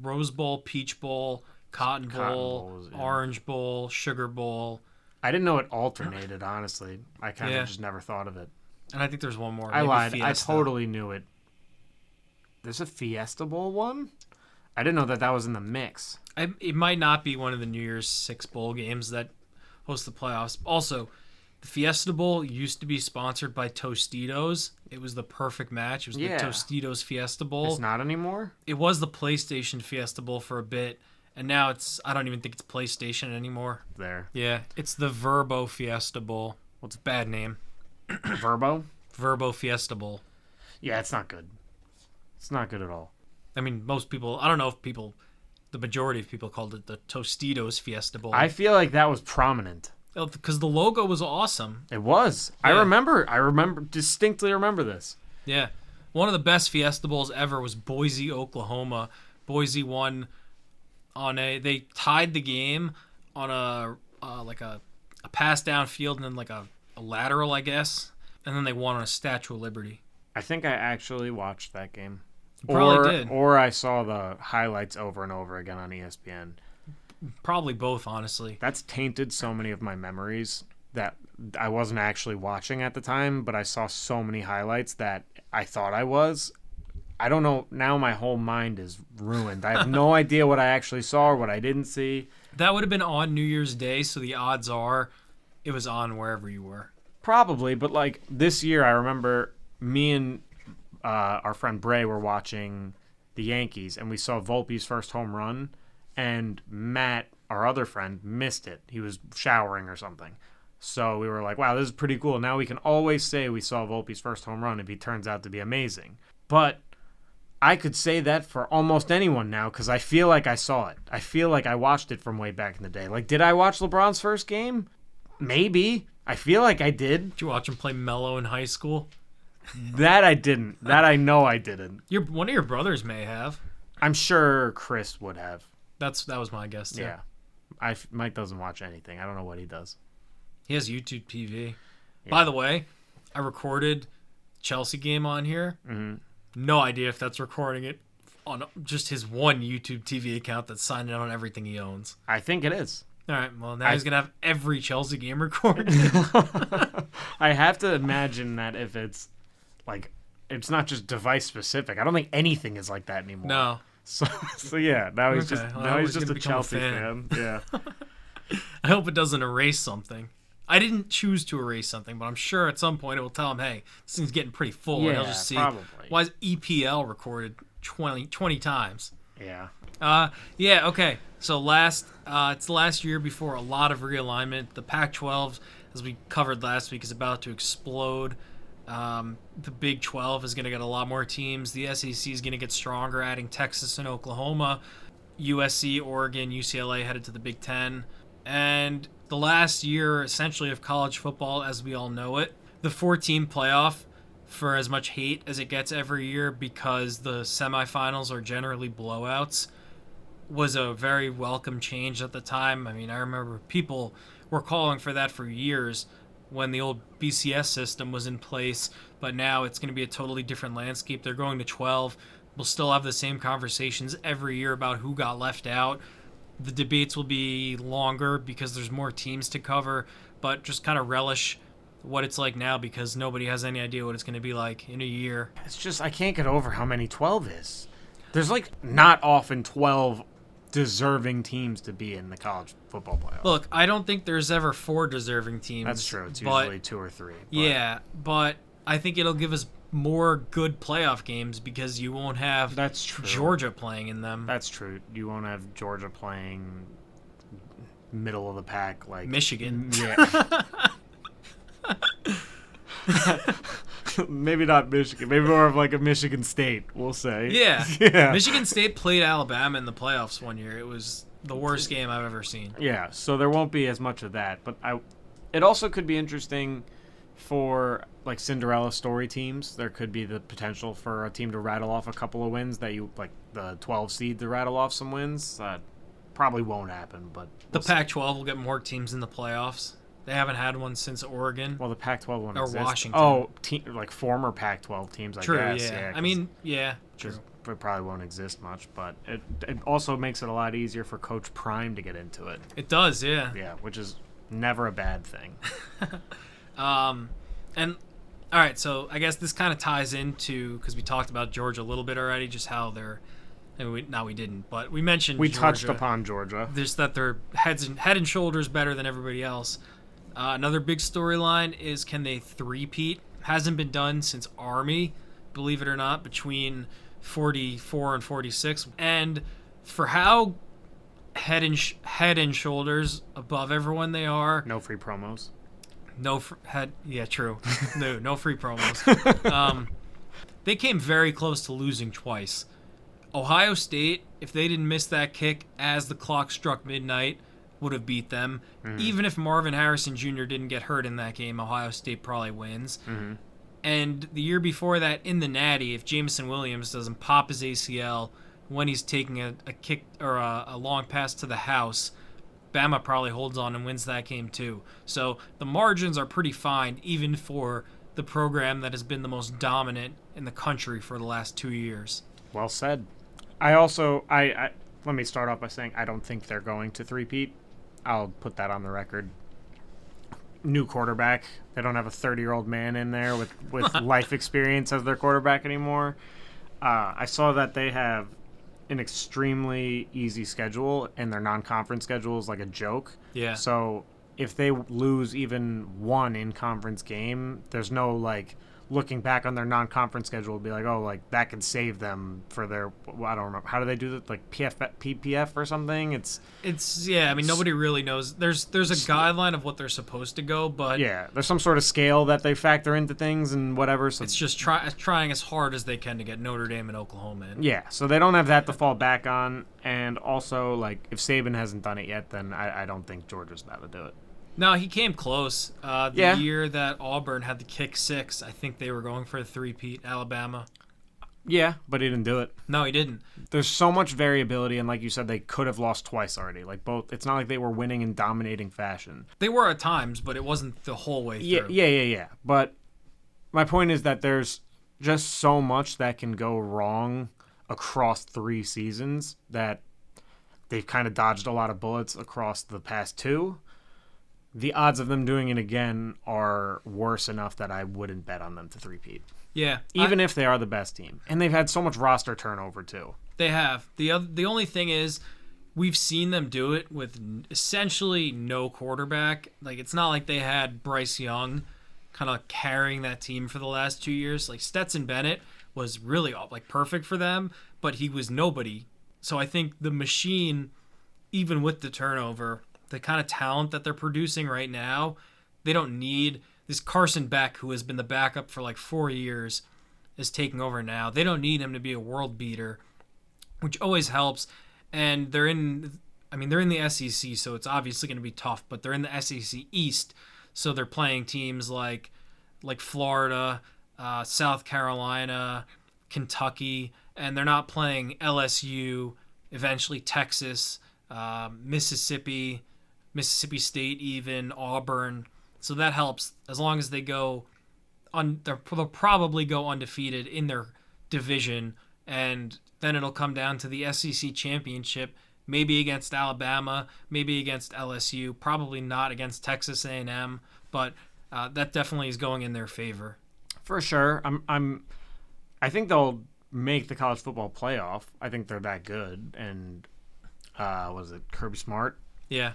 Rose Bowl, Peach Bowl, Cotton Bowl, Bowls, yeah. Orange Bowl, Sugar Bowl. I didn't know it alternated, honestly. I kind of Yeah. just never thought of it. And I think there's one more. I maybe lied. Fiesta. I totally knew it. There's a Fiesta Bowl one? I didn't know that was in the mix. It might not be one of the New Year's 6 bowl games that host the playoffs. Also, the Fiesta Bowl used to be sponsored by Tostitos. It was the perfect match. It was Yeah. the Tostitos Fiesta Bowl. It's not anymore? It was the PlayStation Fiesta Bowl for a bit, and now I don't even think it's PlayStation anymore. There. Yeah, it's the Verbo Fiesta Bowl. Well, it's a bad name. Verbo? Verbo Fiesta Bowl. Yeah, it's not good. It's not good at all. I mean, most people, I don't know if the majority of people called it the Tostitos Fiesta Bowl. I feel like that was prominent. Because the logo was awesome. It was. Yeah. I distinctly remember this. Yeah. One of the best Fiesta Bowls ever was Boise, Oklahoma. Boise won they tied the game on a pass down field and then like a lateral, I guess. And then they won on a Statue of Liberty. I think I actually watched that game. You probably did. Or I saw the highlights over and over again on ESPN. Probably both, honestly. That's tainted so many of my memories that I wasn't actually watching at the time, but I saw so many highlights that I thought I was. I don't know. Now my whole mind is ruined. I have no idea what I actually saw or what I didn't see. That would have been on New Year's Day, so the odds are it was on wherever you were. Probably, but like this year, I remember me and our friend Bray were watching the Yankees, and we saw Volpe's first home run, and Matt, our other friend, missed it. He was showering or something. So we were like, wow, this is pretty cool. Now we can always say we saw Volpe's first home run if he turns out to be amazing. But I could say that for almost anyone now because I feel like I saw it. I feel like I watched it from way back in the day. Like, did I watch LeBron's first game? Maybe. I feel like I did. Did you watch him play Melo in high school? That I didn't. That I know I didn't. One of your brothers may have. I'm sure Chris would have. That was my guess, too. Yeah. Mike doesn't watch anything. I don't know what he does. He has YouTube TV. Yeah. By the way, I recorded Chelsea game on here. Mm-hmm. No idea if that's recording it on just his one YouTube TV account that's signed in on everything he owns. I think it is. All right, well, now he's going to have every Chelsea game recorded. I have to imagine that if it's, like, it's not just device specific. I don't think anything is like that anymore. No. So yeah, now he's Okay, he's just a Chelsea fan. Yeah. I hope it doesn't erase something. I didn't choose to erase something, but I'm sure at some point it will tell him, hey, this thing's getting pretty full. Yeah, and he'll just see, probably. why is EPL recorded 20 times? Yeah. Yeah, okay. So it's the last year before a lot of realignment. The Pac-12, as we covered last week, is about to explode. The Big 12 is going to get a lot more teams. The SEC is going to get stronger, adding Texas and Oklahoma. USC, Oregon, UCLA headed to the Big 10. And the last year, essentially, of college football as we all know it. The 4-team playoff, for as much hate as it gets every year because the semifinals are generally blowouts, was a very welcome change at the time. I mean, I remember people were calling for that for years when the old BCS system was in place, but now it's going to be a totally different landscape. They're going to 12. We'll still have the same conversations every year about who got left out. The debates will be longer because there's more teams to cover, but just kind of relish what it's like now because nobody has any idea what it's going to be like in a year. It's just, I can't get over how many 12 is. There's, like, not often 12 deserving teams to be in the college football playoff. Look, I don't think there's ever 4 deserving teams. That's true. It's usually 2 or 3. But. Yeah, but I think it'll give us more good playoff games because you won't have That's true. Georgia playing in them. That's true. You won't have Georgia playing middle of the pack like Michigan. Yeah. Maybe not Michigan. Maybe more of like a Michigan State, we'll say. Yeah. Yeah. Michigan State played Alabama in the playoffs one year. It was the worst game I've ever seen. Yeah, so there won't be as much of that. But it also could be interesting for like Cinderella story teams. There could be the potential for a team to rattle off a couple of wins that you like the 12 seed to rattle off some wins. Probably won't happen, but the Pac-12 will get more teams in the playoffs. They haven't had one since Oregon. Well, the Pac-12 won't or exist. Washington. Oh, like former Pac-12 teams, I True, guess. yeah. I mean, yeah, true. It probably won't exist much, but it also makes it a lot easier for Coach Prime to get into it. It does, yeah. Yeah, which is never a bad thing. And all right, so I guess this kind of ties into because we talked about Georgia a little bit already, just how they're. We didn't, but we mentioned we Georgia, touched upon Georgia. Just that they're head and shoulders better than everybody else. Another big storyline is can they three-peat? Hasn't been done since Army, believe it or not, between 44 and 46. And for how head and shoulders above everyone they are. No free promos. Yeah, true. No free promos. they came very close to losing twice. Ohio State, if they didn't miss that kick as the clock struck midnight, would have beat them. Even if Marvin Harrison Jr. didn't get hurt in that game, Ohio State probably wins. And the year before that, in the Natty, if Jameson Williams doesn't pop his ACL when he's taking a kick or a long pass to the house, Bama probably holds on and wins that game too. So the margins are pretty fine, even for the program that has been the most dominant in the country for the last 2 years. Well said. I also, let me start off by saying I don't think they're going to three-peat. I'll put that on the record. New quarterback. They don't have a 30-year-old man in there with life experience as their quarterback anymore. I saw that they have an extremely easy schedule, and their non-conference schedule is like a joke. Yeah. So if they lose even one in-conference game, there's no, like, looking back on their non-conference schedule would be like, oh, like, that could save them for their, I don't remember. How do they do that? Like PPF or something? It's yeah, I mean, nobody really knows. There's a guideline of what they're supposed to go, but yeah, there's some sort of scale that they factor into things and whatever. So it's just trying as hard as they can to get Notre Dame and Oklahoma in. Yeah, so they don't have that to fall back on. And also, like, if Saban hasn't done it yet, then I don't think Georgia's about to do it. No, he came close. Year that Auburn had the kick six, I think they were going for a three-peat, Alabama. Yeah, but he didn't do it. No, he didn't. There's so much variability, and like you said, they could have lost twice already. Like, both, it's not like they were winning in dominating fashion. They were at times, but it wasn't the whole way through. Yeah. But my point is that there's just so much that can go wrong across 3 seasons that they've kind of dodged a lot of bullets across the past 2. The odds of them doing it again are worse enough that I wouldn't bet on them to three-peat. Yeah. Even if they are the best team. And they've had so much roster turnover, too. They have. The only thing is, we've seen them do it with essentially no quarterback. Like, it's not like they had Bryce Young kind of carrying that team for the last 2 years. Like, Stetson Bennett was really, like, perfect for them, but he was nobody. So I think the machine, even with the turnover, the kind of talent that they're producing right now, they don't need this Carson Beck, who has been the backup for like 4 years, is taking over now. They don't need him to be a world beater, which always helps. And they're in the SEC, so it's obviously going to be tough, but they're in the SEC East, so they're playing teams like Florida, South Carolina, Kentucky, and they're not playing LSU, eventually Texas, Mississippi State, even Auburn. So that helps as long as they go they'll probably go undefeated in their division, and then it'll come down to the SEC championship, maybe against Alabama, maybe against LSU, probably not against Texas A&M, but that definitely is going in their favor. For sure. I think they'll make the college football playoff. I think they're that good. And was it Kirby Smart? Yeah.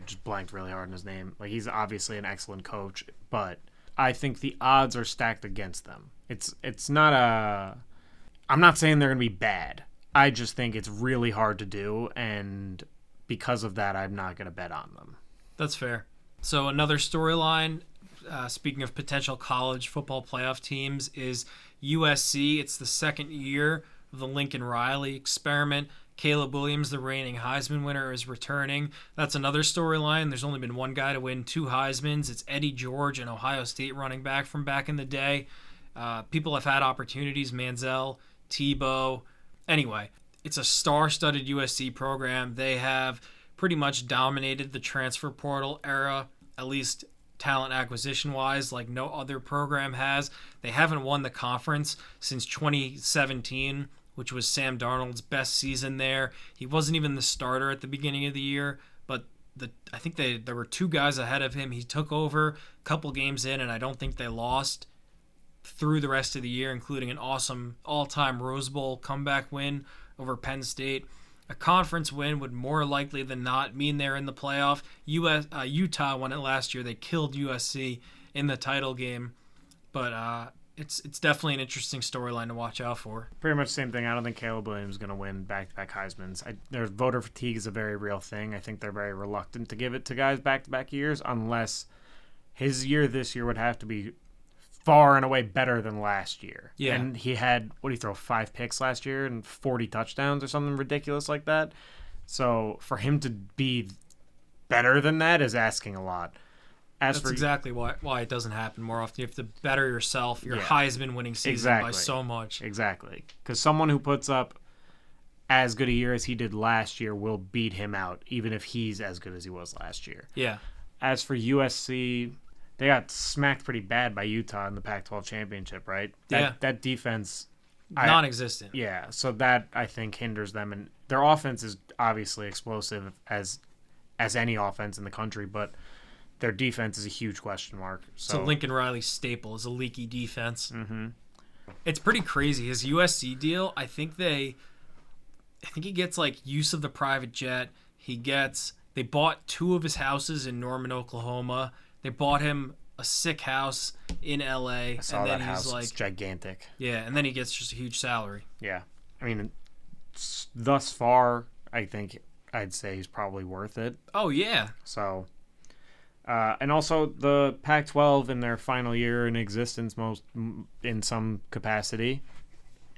Just blanked really hard in his name. Like, he's obviously an excellent coach, but I think the odds are stacked against them. It's not I'm not saying they're going to be bad. I just think it's really hard to do, and because of that, I'm not going to bet on them. That's fair. So another storyline, speaking of potential college football playoff teams, is USC. It's the second year of the Lincoln Riley experiment. Caleb Williams, the reigning Heisman winner, is returning. That's another storyline. There's only been one guy to win 2 Heismans. It's Eddie George, an Ohio State running back from back in the day. People have had opportunities, Manziel, Tebow. Anyway, it's a star-studded USC program. They have pretty much dominated the transfer portal era, at least talent acquisition-wise, like no other program has. They haven't won the conference since 2017, which was Sam Darnold's best season there. He wasn't even the starter at the beginning of the year, but I think there were 2 guys ahead of him. He took over a couple games in, and I don't think they lost through the rest of the year, including an awesome all-time Rose Bowl comeback win over Penn State. A conference win would more likely than not mean they're in the playoff. Utah won it last year. They killed USC in the title game, but it's definitely an interesting storyline to watch out for. Pretty much the same thing. I don't think Caleb Williams is going to win back-to-back Heismans. Their voter fatigue is a very real thing. I think they're very reluctant to give it to guys back-to-back years, unless his year this year would have to be far and away better than last year. Yeah. And he had, what did he throw, 5 picks last year and 40 touchdowns or something ridiculous like that. So for him to be better than that is asking a lot. That's exactly why it doesn't happen more often. You have to better yourself. Your Heisman winning season by so much. Exactly. Because someone who puts up as good a year as he did last year will beat him out, even if he's as good as he was last year. Yeah. As for USC, they got smacked pretty bad by Utah in the Pac-12 championship, right? That defense... non-existent. Yeah, so that, I think, hinders them. And their offense is obviously explosive as any offense in the country, but their defense is a huge question mark. So it's a Lincoln Riley staple, is a leaky defense. Mm-hmm. It's pretty crazy. His USC deal, I think he gets like use of the private jet. They bought 2 of his houses in Norman, Oklahoma. They bought him a sick house in LA. I saw and then that house. He's like, it's gigantic. Yeah, and then he gets just a huge salary. Yeah. I mean, thus far, I think I'd say he's probably worth it. Oh, yeah. So, and also the Pac-12 in their final year in existence, in some capacity,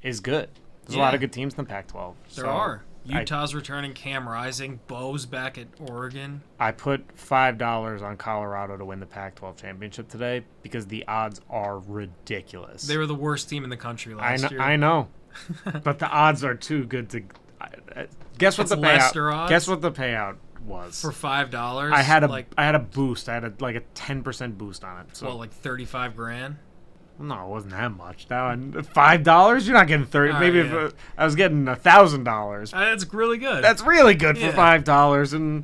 is good. There's a lot of good teams in the Pac-12. There are. Utah's returning Cam Rising. Bo's back at Oregon. I put $5 on Colorado to win the Pac-12 championship today because the odds are ridiculous. They were the worst team in the country last year. I know. But the odds are too good to... Guess what the payout? Odds? Guess what the payout was for $5. I had a boost. I had a 10% boost on it. So like $35,000. No, it wasn't that much. $5? You're not getting 30. Maybe if I was getting $1,000. That's really good. That's really good for $5, and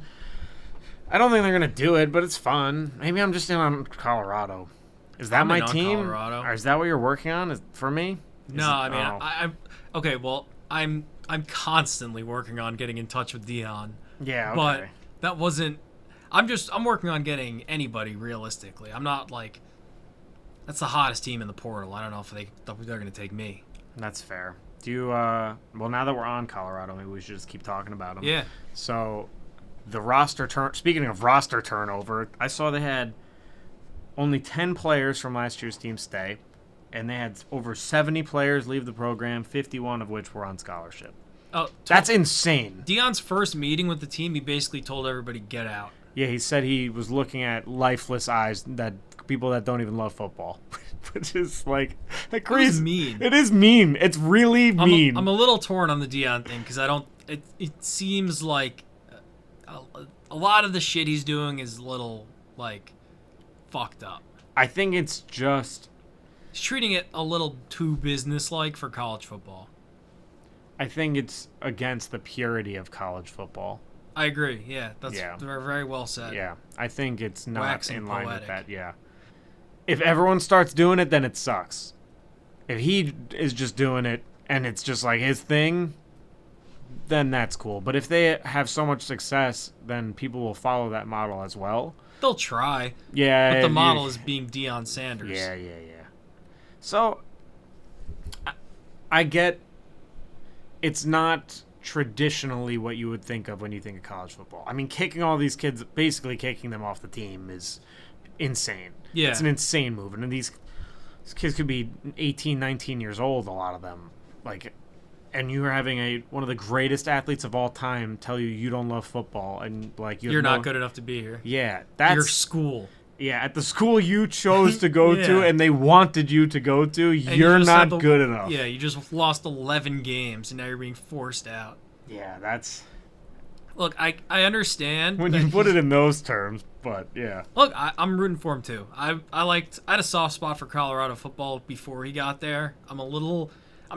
I don't think they're gonna do it, but it's fun. Maybe I'm just in on Colorado. Is that my team? Colorado. Or is that what you're working on? For me? I'm okay. Well, I'm constantly working on getting in touch with Dion. Yeah, okay. But that wasn't. I'm working on getting anybody realistically. I'm not like. That's the hottest team in the portal. I don't know if they're going to take me. That's fair. Do you, well, now that we're on Colorado, maybe we should just keep talking about them. Yeah. So, speaking of roster turnover, I saw they had only 10 players from last year's team stay, and they had over 70 players leave the program, 51 of which were on scholarship. Oh, that's insane. Dion's first meeting with the team, he basically told everybody, get out. Yeah, he said he was looking at lifeless eyes, that people that don't even love football, which is like crazy. It's mean. It is mean. It's really mean. I'm a little torn on the Dion thing because I don't. It seems like a lot of the shit he's doing is a little like fucked up. I think it's just he's treating it a little too business-like for college football. I think it's against the purity of college football. I agree. Yeah, that's very well said. Yeah, I think it's not Waxing in line poetic. with that. Yeah. If everyone starts doing it, then it sucks. If he is just doing it and it's just like his thing, then that's cool. But if they have so much success, then people will follow that model as well. They'll try. Yeah. But the model is being Deion Sanders. Yeah. So, I get it's not traditionally what you would think of when you think of college football. I mean, kicking all these kids, basically kicking them off the team is insane. Yeah. It's an insane move. And these kids could be 18, 19 years old, a lot of them. And you're having one of the greatest athletes of all time tell you don't love football and you're not good enough to be here. Yeah, that's your school. Yeah, at the school you chose to go to and they wanted you to go to, you're not good enough. Yeah, you just lost 11 games and now you're being forced out. Yeah, that's... Look, I understand. When you put it in those terms, but yeah. Look, I'm rooting for him too. I had a soft spot for Colorado football before he got there. I'm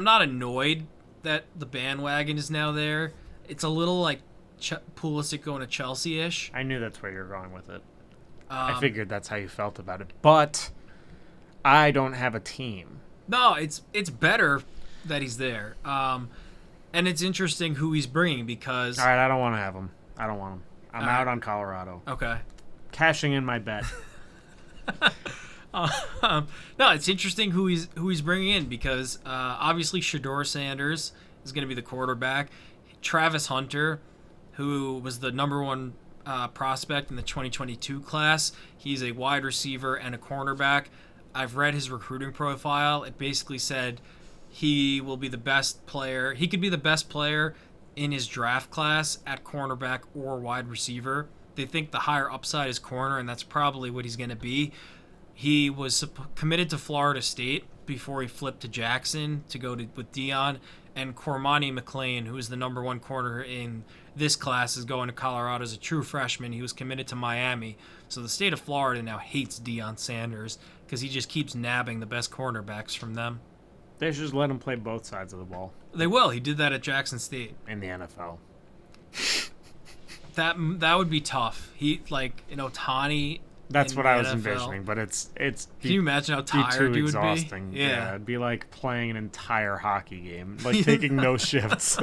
not annoyed that the bandwagon is now there. It's a little like Pulisic going to Chelsea-ish. I knew that's where you're going with it. I figured that's how you felt about it. But I don't have a team. No, it's better that he's there. And it's interesting who he's bringing because... All right, I don't want to have him. I don't want him. I'm out on Colorado. Okay. Cashing in my bet. No, it's interesting who he's bringing in because obviously Shedeur Sanders is going to be the quarterback. Travis Hunter, who was the number one prospect in the 2022 class, he's a wide receiver and a cornerback. I've read his recruiting profile. It basically said he will be the best player. He could be the best player in his draft class at cornerback or wide receiver. They think the higher upside is corner, and that's probably what he's going to be. He was committed to Florida State before he flipped to Jackson to go with Dion. And Cormani McLean, who is the number one corner in this class, is going to Colorado as a true freshman. He was committed to Miami. So the state of Florida now hates Deion Sanders because he just keeps nabbing the best cornerbacks from them. They should just let him play both sides of the ball. They will. He did that at Jackson State. In the NFL. That would be tough. He, like, Ohtani. That's what I was NFL. Envisioning, but it's Can you imagine how tired you would exhausting. be? Yeah, it'd be like playing an entire hockey game, like taking no shifts.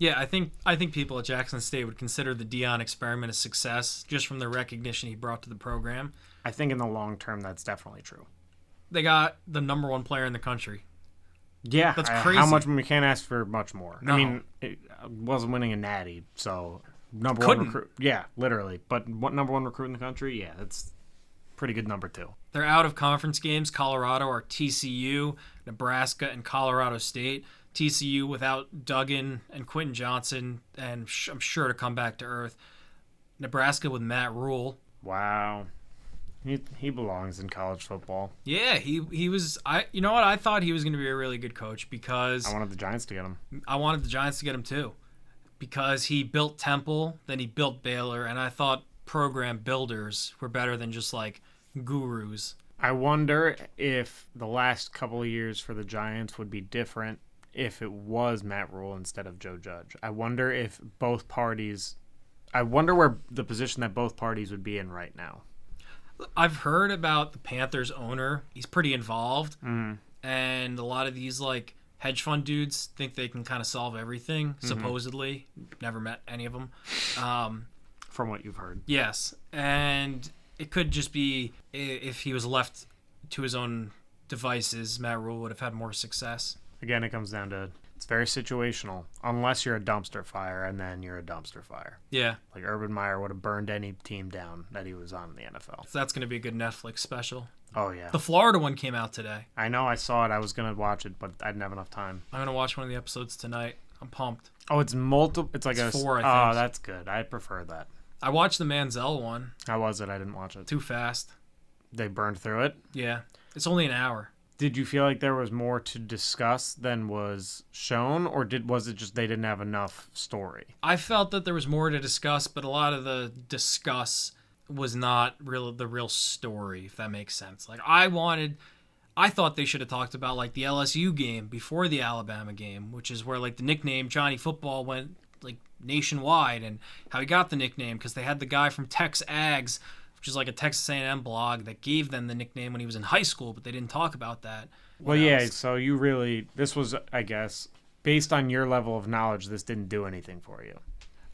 Yeah, I think people at Jackson State would consider the Deion experiment a success just from the recognition he brought to the program. I think in the long term, that's definitely true. They got the number one player in the country. Yeah, that's crazy. How much we can't ask for much more. No. I mean, it wasn't winning a natty, so number Couldn't. one recruit. Yeah, literally. But what number one recruit in the country? Yeah, that's pretty good number two. They're out of conference games. Colorado are TCU, Nebraska, and Colorado State. TCU without Duggan and Quentin Johnson, and I'm sure to come back to earth. Nebraska with Matt Rule. Wow. He belongs in college football. Yeah, he was. You know what? I thought he was going to be a really good coach because I wanted the Giants to get him. I wanted the Giants to get him too, because he built Temple, then he built Baylor, and I thought program builders were better than just like gurus. I wonder if the last couple of years for the Giants would be different if it was Matt Rule instead of Joe Judge. I wonder if both parties. I wonder where the position that both parties would be in right now. I've heard about the Panthers owner. He's pretty involved. Mm-hmm. And a lot of these like hedge fund dudes think they can kind of solve everything, supposedly. Never met any of them. From what you've heard. Yes. And it could just be if he was left to his own devices, Matt Rule would have had more success. Again, it comes down to it's very situational. Unless you're a dumpster fire, and then you're a dumpster fire. Yeah. Like Urban Meyer would have burned any team down that he was on in the NFL. So that's going to be a good Netflix special. Oh, yeah. The Florida one came out today. I know, I saw it. I was going to watch it, but I didn't have enough time. I'm going to watch one of the episodes tonight. I'm pumped. Oh, it's multiple. It's like It's 4, I Oh, think. that's good. I prefer that. I watched the Manziel one. How was it? I didn't watch it. Too fast. They burned through it? Yeah. It's only an hour. Did you feel like there was more to discuss than was shown, or was it just they didn't have enough story? I felt that there was more to discuss, but a lot of the discuss was not the real story, if that makes sense. Like I thought they should have talked about like the LSU game before the Alabama game, which is where like the nickname Johnny Football went like nationwide, and how he got the nickname because they had the guy from Tex Ags, which is like a Texas A&M blog that gave them the nickname when he was in high school, but they didn't talk about that. Well, yeah, so this was, I guess, based on your level of knowledge, this didn't do anything for you.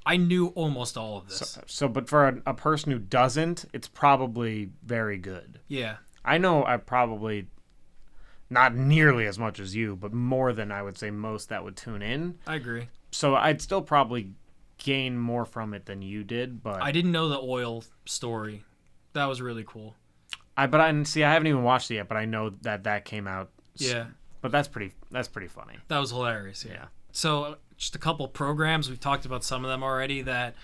I knew almost all of this. So but for a person who doesn't, it's probably very good. Yeah. I know I probably, not nearly as much as you, but more than I would say most that would tune in. I agree. So I'd still probably gain more from it than you did, but I didn't know the oil story. That was really cool. I haven't even watched it yet, but I know that came out. Yeah. But that's pretty funny. That was hilarious. Yeah. So just a couple programs. We've talked about some of them already that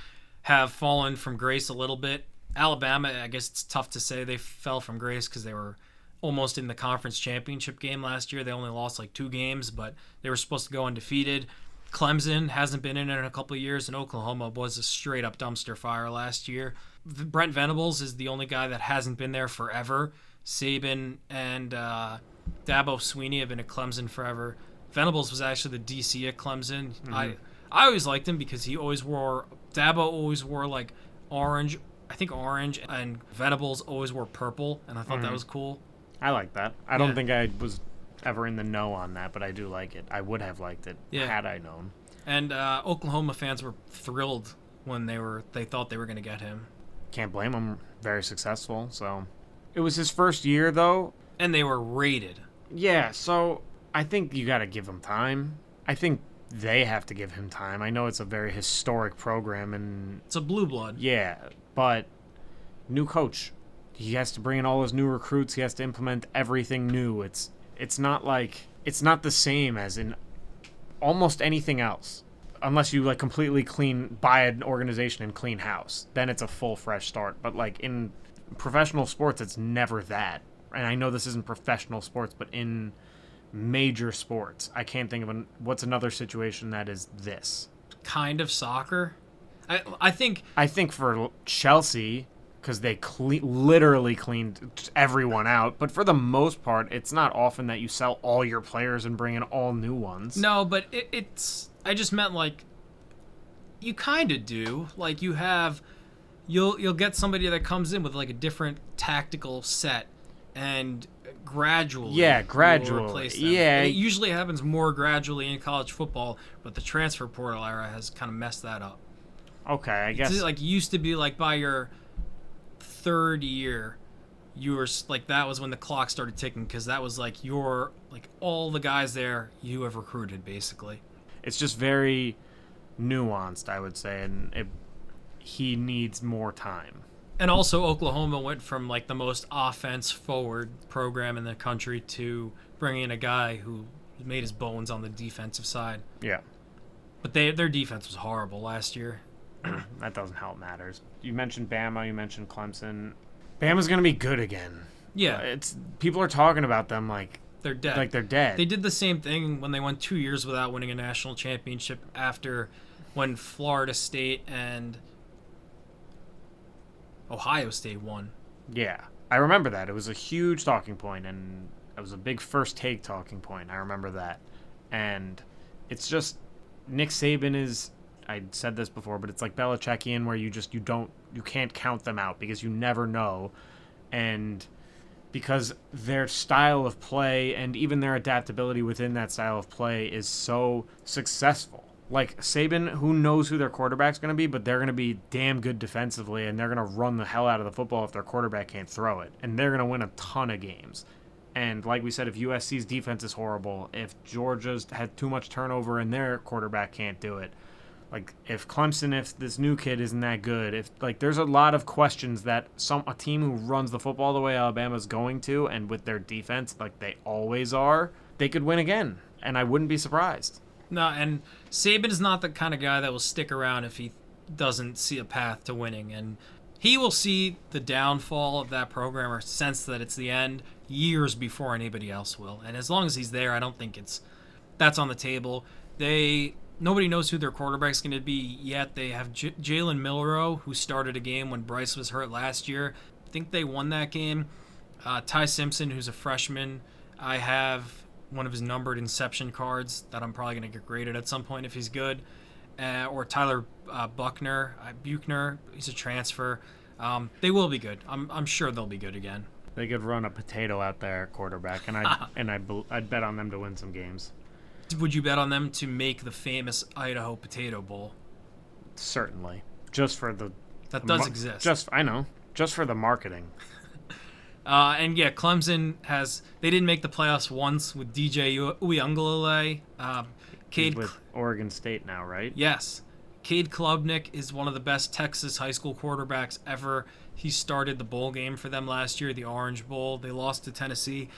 have fallen from grace a little bit. Alabama, I guess it's tough to say they fell from grace because they were almost in the conference championship game last year. They only lost like 2 games, but they were supposed to go undefeated. Clemson hasn't been in a couple of years, and Oklahoma was a straight-up dumpster fire last year. Brent Venables is the only guy that hasn't been there forever. Saban and Dabo Sweeney have been at Clemson forever. Venables was actually the DC at Clemson. Mm-hmm. I always liked him because Dabo always wore like orange, and Venables always wore purple, and I thought that was cool. I like that. I don't think I was ever in the know on that, but I do like it. I would have liked it had I known. And Oklahoma fans were thrilled when they thought they were going to get him. Can't blame him. Very successful. So it was his first year though, and they were rated. Yeah, so I think you got to give him time. I think they have to give him time. I know it's a very historic program and it's a blue blood. Yeah, but new coach. he has to bring in all his new recruits. He has to implement everything new. It's not the same as in almost anything else. Unless you like completely buy an organization and clean house, then it's a full fresh start. But like in professional sports, it's never that. And I know this isn't professional sports, but in major sports, I can't think of what's another situation that is this kind of soccer. I think for Chelsea, because they literally cleaned everyone out. But for the most part, it's not often that you sell all your players and bring in all new ones. No, but it's. I just meant like you kind of do. Like you'll get somebody that comes in with like a different tactical set and gradually you'll replace them. Yeah. And it usually happens more gradually in college football, but the transfer portal era has kind of messed that up. Okay, I guess. It's like used to be like by your third year, you were like that was when the clock started ticking because that was like your like all the guys there you have recruited basically. It's just very nuanced, I would say, and he needs more time. And also, Oklahoma went from like the most offense-forward program in the country to bringing in a guy who made his bones on the defensive side. Yeah. But their defense was horrible last year. That doesn't help matters. You mentioned Bama, you mentioned Clemson. Bama's going to be good again. Yeah. People are talking about them like they're dead. Like they're dead. They did the same thing when they went 2 years without winning a national championship after when Florida State and Ohio State won. Yeah. I remember that. It was a huge talking point, and it was a big first take talking point. I remember that. And it's just Nick Saban is, I said this before, but it's like Belichickian where you can't count them out because you never know. And because their style of play and even their adaptability within that style of play is so successful. Like Saban, who knows who their quarterback's going to be, but they're going to be damn good defensively, and they're going to run the hell out of the football if their quarterback can't throw it. And they're going to win a ton of games. And like we said, if USC's defense is horrible, if Georgia's had too much turnover and their quarterback can't do it, like if Clemson, if this new kid isn't that good, if like there's a lot of questions that a team who runs the football the way Alabama's going to, and with their defense like they always are, they could win again, and I wouldn't be surprised. No, and Saban is not the kind of guy that will stick around if he doesn't see a path to winning, and he will see the downfall of that program or sense that it's the end years before anybody else will. And as long as he's there, I don't think that's on the table. Nobody knows who their quarterback's going to be yet. They have Jalen Milroe, who started a game when Bryce was hurt last year. I think they won that game. Ty Simpson, who's a freshman. I have one of his numbered inception cards that I'm probably going to get graded at some point if he's good. Or Tyler Buchner. He's a transfer. They will be good. I'm sure they'll be good again. They could run a potato out there at quarterback, and I'd bet on them to win some games. Would you bet on them to make the famous Idaho Potato Bowl? Certainly. Just for the... That does exist. I know. Just for the marketing. And yeah, Clemson they didn't make the playoffs once with DJ Uiagalelei. He's with Oregon State now, right? Yes. Cade Klubnik is one of the best Texas high school quarterbacks ever. He started the bowl game for them last year, the Orange Bowl. They lost to Tennessee.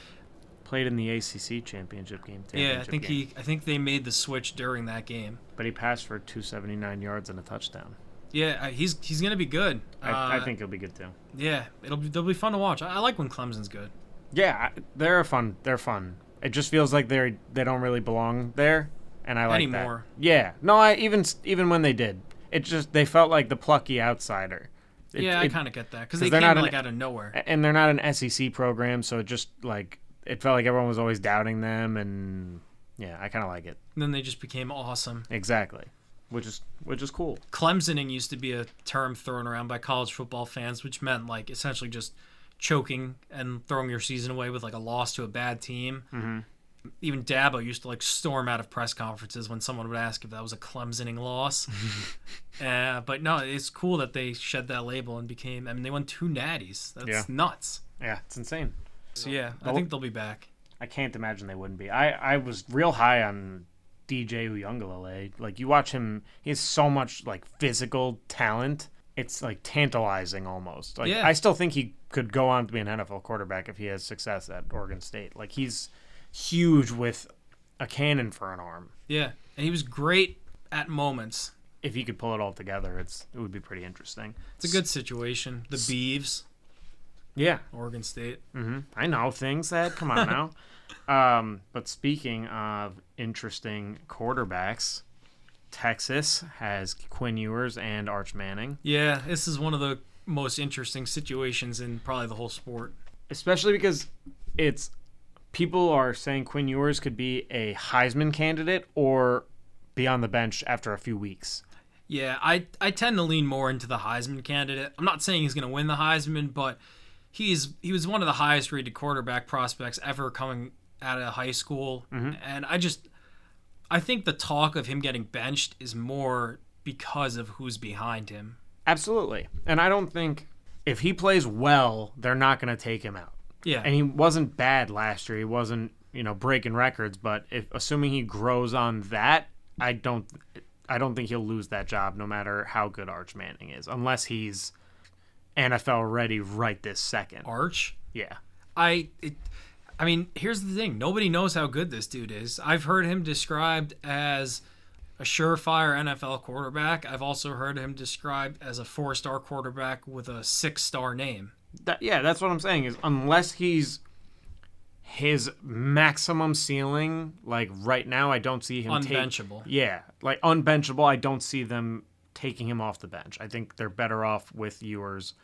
Played in the ACC championship game. Yeah, I think they made the switch during that game. But he passed for 279 yards and a touchdown. Yeah, he's gonna be good. I think he'll be good too. Yeah, they'll be fun to watch. I like when Clemson's good. Yeah, they're fun. They're fun. It just feels like they don't really belong there, and I like anymore. That. Yeah, no, even when they did, it just they felt like the plucky outsider. I kind of get that because they came out of nowhere, and they're not an SEC program, so it just like it felt like everyone was always doubting them, and yeah, I kind of like it. And then they just became awesome. Exactly. Which is cool. Clemsoning used to be a term thrown around by college football fans, which meant like essentially just choking and throwing your season away with like a loss to a bad team. Mm-hmm. Even Dabo used to like storm out of press conferences when someone would ask if that was a Clemsoning loss. But no, it's cool that they shed that label and became. I mean, they won 2 natties. That's nuts. Yeah, it's insane. So yeah, I think they'll be back. I can't imagine they wouldn't be. I was real high on DJ Uiagalelei. Like you watch him, he has so much like physical talent. it's like tantalizing almost. Like Yeah. I still think he could go on to be an NFL quarterback if he has success at Oregon State. Like he's huge with a cannon for an arm. Yeah, and he was great at moments. If he could pull it all together, it would be pretty interesting. It's a good situation. The Beavs, Yeah. Oregon State. I know things, Ed. Come on now. But speaking of interesting quarterbacks, Texas has Quinn Ewers and Arch Manning. Yeah, this is one of the most interesting situations in probably the whole sport. Especially because people are saying Quinn Ewers could be a Heisman candidate or be on the bench after a few weeks. Yeah, I tend to lean more into the Heisman candidate. I'm not saying he's going to win the Heisman, but he was one of the highest rated quarterback prospects ever coming out of high school. And I think the talk of him getting benched is more because of who's behind him. Absolutely. And I don't think if he plays well, they're not going to take him out. Yeah. And he wasn't bad last year. He wasn't, breaking records, but assuming he grows on that, I don't think he'll lose that job no matter how good Arch Manning is, unless he's NFL ready right this second. Arch? Yeah. I mean, here's the thing. Nobody knows how good this dude is. I've heard him described as a surefire NFL quarterback. I've also heard him described as a 4-star quarterback with a 6-star name. That's what I'm saying is unless he's his maximum ceiling, like right now, I don't see him Unbenchable. Like unbenchable. I don't see them taking him off the bench. I think they're better off with Ewers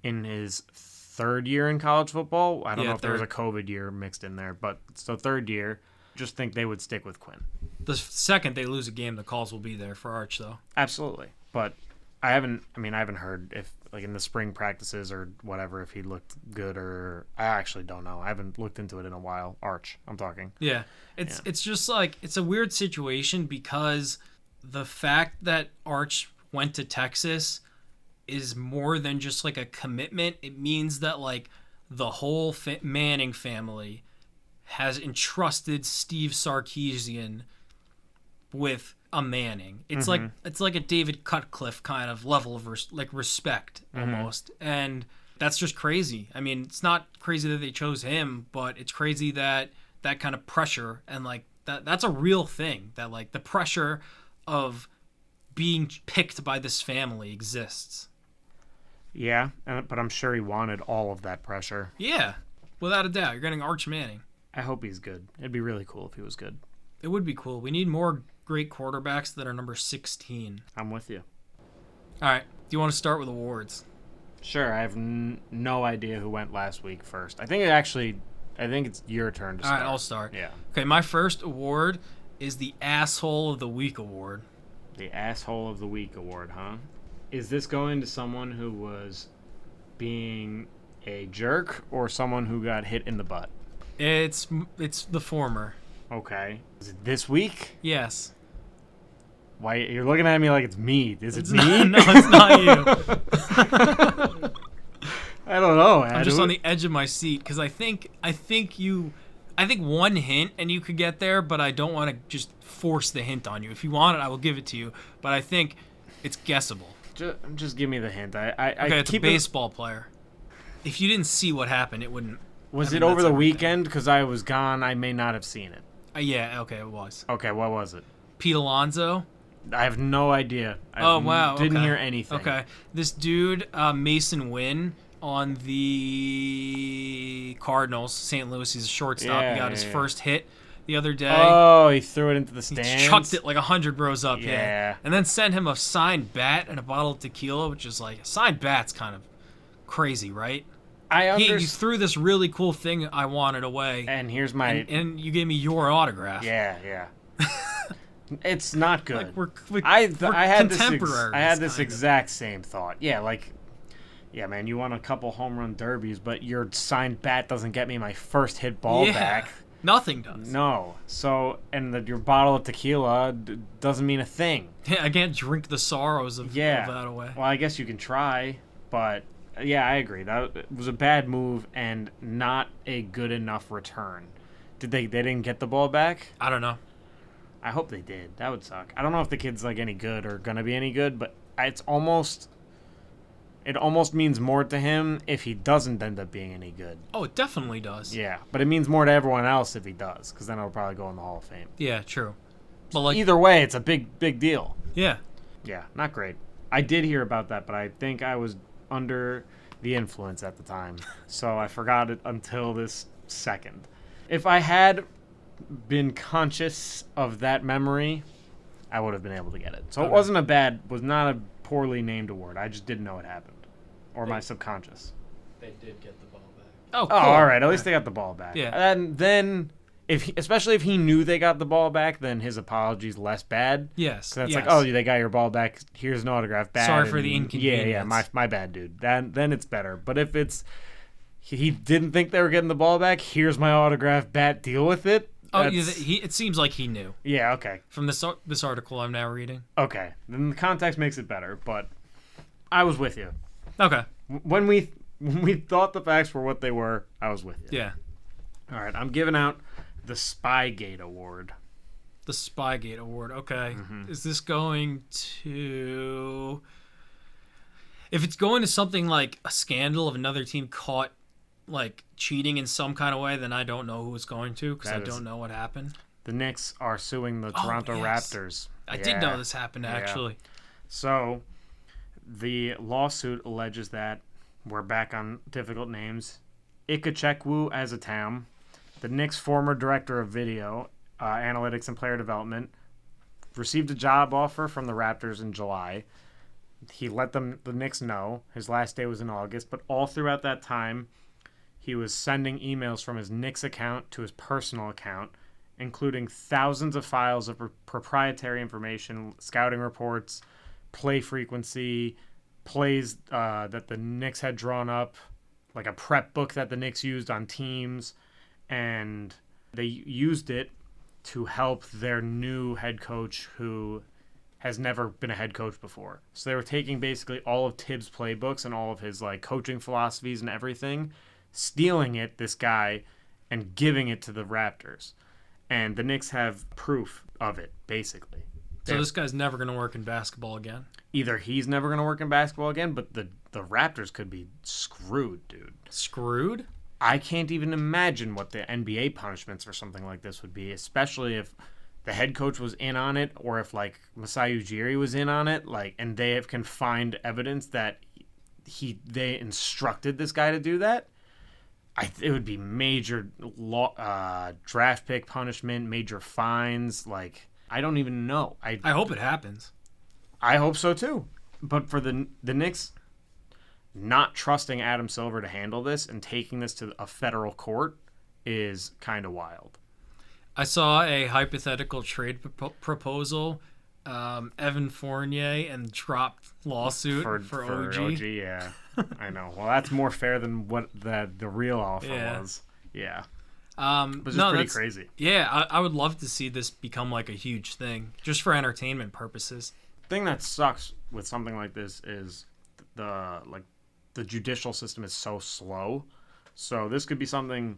in his third year in college football. I don't know if there was a COVID year mixed in there, but so third year. Just think they would stick with Quinn. The second they lose a game, the calls will be there for Arch, though. Absolutely, but I haven't heard if like in the spring practices or whatever if he looked good or I actually don't know. I haven't looked into it in a while. Arch, I'm talking. Yeah, it's just like it's a weird situation because the fact that Arch went to Texas is more than just like a commitment. It means that like the whole Manning family has entrusted Steve Sarkisian with a Manning. It's like a David Cutcliffe kind of level of respect almost, and that's just crazy. I mean, it's not crazy that they chose him, but it's crazy that that kind of pressure and like that's a real thing. That like the pressure of being picked by this family exists. Yeah, but I'm sure he wanted all of that pressure. Yeah, without a doubt, you're getting Arch Manning. I hope he's good. It'd be really cool if he was good. It would be cool. We need more great quarterbacks that are number 16. I'm with you. All right. Do you want to start with awards? Sure. I have no idea who went last week first. I think it's your turn to start. All right, I'll start. Yeah. Okay, my first award is the Asshole of the Week award. The Asshole of the Week award, huh? Is this going to someone who was being a jerk or someone who got hit in the butt? It's the former. Okay. Is it this week? Yes. Why you're looking at me like it's me? Is it me? No, it's not you. I don't know. I'm just on the edge of my seat because I think one hint and you could get there, but I don't want to just force the hint on you. If you want it, I will give it to you, but I think it's guessable. Just give me the hint. It's a baseball player. If you didn't see what happened, it wouldn't. Was it over the weekend? Because I was gone. I may not have seen it. Yeah, okay, it was. Okay, what was it? Pete Alonso. I have no idea. Didn't hear anything. Okay. This dude, Mason Wynn, on the Cardinals, St. Louis, he's a shortstop. He got his first hit the other day. Oh, he threw it into the stands? He chucked it like 100 rows up. Yeah. And then sent him a signed bat and a bottle of tequila, which is like, a signed bat's kind of crazy, right? You threw this really cool thing I wanted away. And here's my... And you gave me your autograph. Yeah. It's not good. Like we're I had contemporaries. this exact same thought. Yeah, man, you won a couple home run derbies, but your signed bat doesn't get me my first hit ball back. Nothing does. No. So, and your bottle of tequila doesn't mean a thing. Yeah, I can't drink the sorrows of that away. Well, I guess you can try, but yeah, I agree. That was a bad move and not a good enough return. They didn't get the ball back? I don't know. I hope they did. That would suck. I don't know if the kid's like any good or gonna be any good, but it's almost It almost means more to him if he doesn't end up being any good. Oh, it definitely does. Yeah, but it means more to everyone else if he does, because then it'll probably go in the Hall of Fame. Yeah, true. But like, either way, it's a big deal. Yeah. Yeah, not great. I did hear about that, but I think I was under the influence at the time, so I forgot it until this second. If I had been conscious of that memory, I would have been able to get it. So Okay. it was not a poorly named award. I just didn't know it happened. Or my subconscious. They did get the ball back. Oh, cool. Oh, all right. At least they got the ball back. Yeah. And then, especially if he knew they got the ball back, then his apology's less bad. Yes. So that's yes. like, oh, they got your ball back. Here's an autograph. Bad. Sorry for the inconvenience. Yeah, my bad, dude. Then it's better. But if it's he didn't think they were getting the ball back, here's my autograph. Bad. Deal with it. Oh, it seems like he knew. Yeah. Okay. From this article I'm now reading. Okay. Then the context makes it better. But I was with you. Okay. When we thought the facts were what they were, I was with you. Yeah. All right. I'm giving out the Spygate Award. The Spygate Award. Okay. Mm-hmm. Is this going to... If it's going to something like a scandal of another team caught like cheating in some kind of way, then I don't know who it's going to because I don't know what happened. The Knicks are suing the Toronto yes. Raptors. I did know this happened, actually. So the lawsuit alleges that, we're back on difficult names, Ikechukwu Azotam, the Knicks' former director of video, analytics and player development, received a job offer from the Raptors in July. He let the Knicks know. His last day was in August, but all throughout that time, he was sending emails from his Knicks account to his personal account, including thousands of files of proprietary information, scouting reports, play frequency, plays that the Knicks had drawn up, like a prep book that the Knicks used on teams, and they used it to help their new head coach who has never been a head coach before. So they were taking basically all of Tibbs' playbooks and all of his like coaching philosophies and everything, stealing it, this guy, and giving it to the Raptors. And the Knicks have proof of it, basically. So this guy's never going to work in basketball again? Either he's never going to work in basketball again, but the Raptors could be screwed, dude. Screwed? I can't even imagine what the NBA punishments for something like this would be, especially if the head coach was in on it, or if like Masai Ujiri was in on it, like, and they can find evidence that they instructed this guy to do that. It would be major draft pick punishment, major fines. Like, I don't even know. I hope it happens. I hope so too. But for the Knicks not trusting Adam Silver to handle this and taking this to a federal court is kind of wild. I saw a hypothetical trade proposal, Evan Fournier and dropped lawsuit for OG. OG, yeah. I know. Well, that's more fair than what the real offer was. Yeah. But it's pretty crazy. Yeah, I would love to see this become like a huge thing, just for entertainment purposes. The thing that sucks with something like this is the judicial system is so slow. So this could be something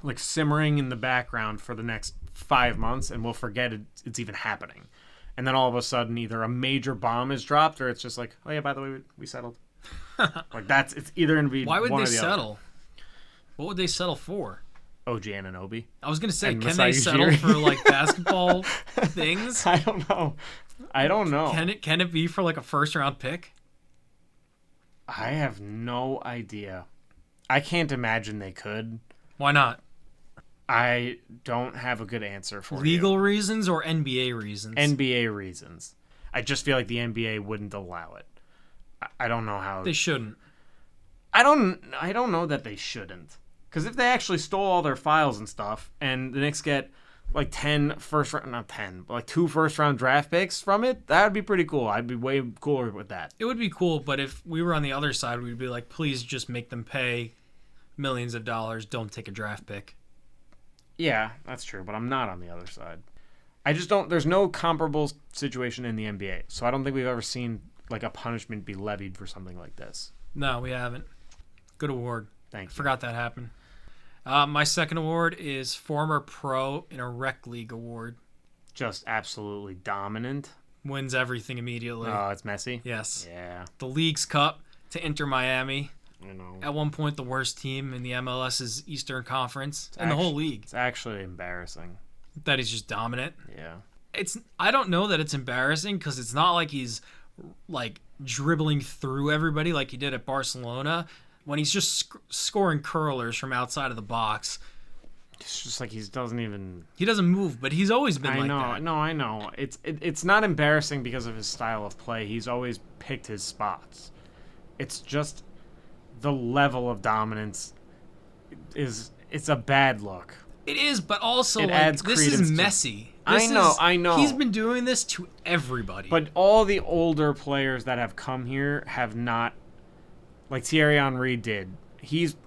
like simmering in the background for the next 5 months, and we'll forget it's even happening. And then all of a sudden, either a major bomb is dropped, or it's just like, oh yeah, by the way, we settled. Like it's either gonna be. Why would one they or the settle? Other. What would they settle for? OG Anunoby. I was gonna say, And can Masai they settle Ujiri? for like basketball things? I don't know. Can it be for like a first round pick? I have no idea. I can't imagine they could. Why not? I don't have a good answer for Legal reasons or NBA reasons? NBA reasons. I just feel like the NBA wouldn't allow it. I don't know how. They shouldn't. I don't know that they shouldn't. Because if they actually stole all their files and stuff, and the Knicks get like 2 first round draft picks from it, that would be pretty cool. I'd be way cooler with that. It would be cool, but if we were on the other side, we'd be like, please just make them pay millions of dollars. Don't take a draft pick. Yeah, that's true, but I'm not on the other side. I just don't. There's no comparable situation in the NBA, so I don't think we've ever seen like a punishment be levied for something like this. No, we haven't. Good award. Thank you. Forgot that happened. My second award is Former Pro in a Rec League award. Just absolutely dominant. Wins everything immediately. Oh, it's Messi? Yes. Yeah. The League's Cup, to Inter Miami. You know, At one point, the worst team in the MLS's Eastern Conference and the whole league. It's actually embarrassing. That he's just dominant. Yeah. I don't know that it's embarrassing because it's not like he's like dribbling through everybody like he did at Barcelona when he's just scoring curlers from outside of the box. It's just like he doesn't move, but he's always been like that. No, I know. It's not embarrassing because of his style of play. He's always picked his spots. It's just the level of dominance it's a bad look. It is, but also it adds this credence is to, messy. I know. He's been doing this to everybody. But all the older players that have come here have not, like Thierry Henry did.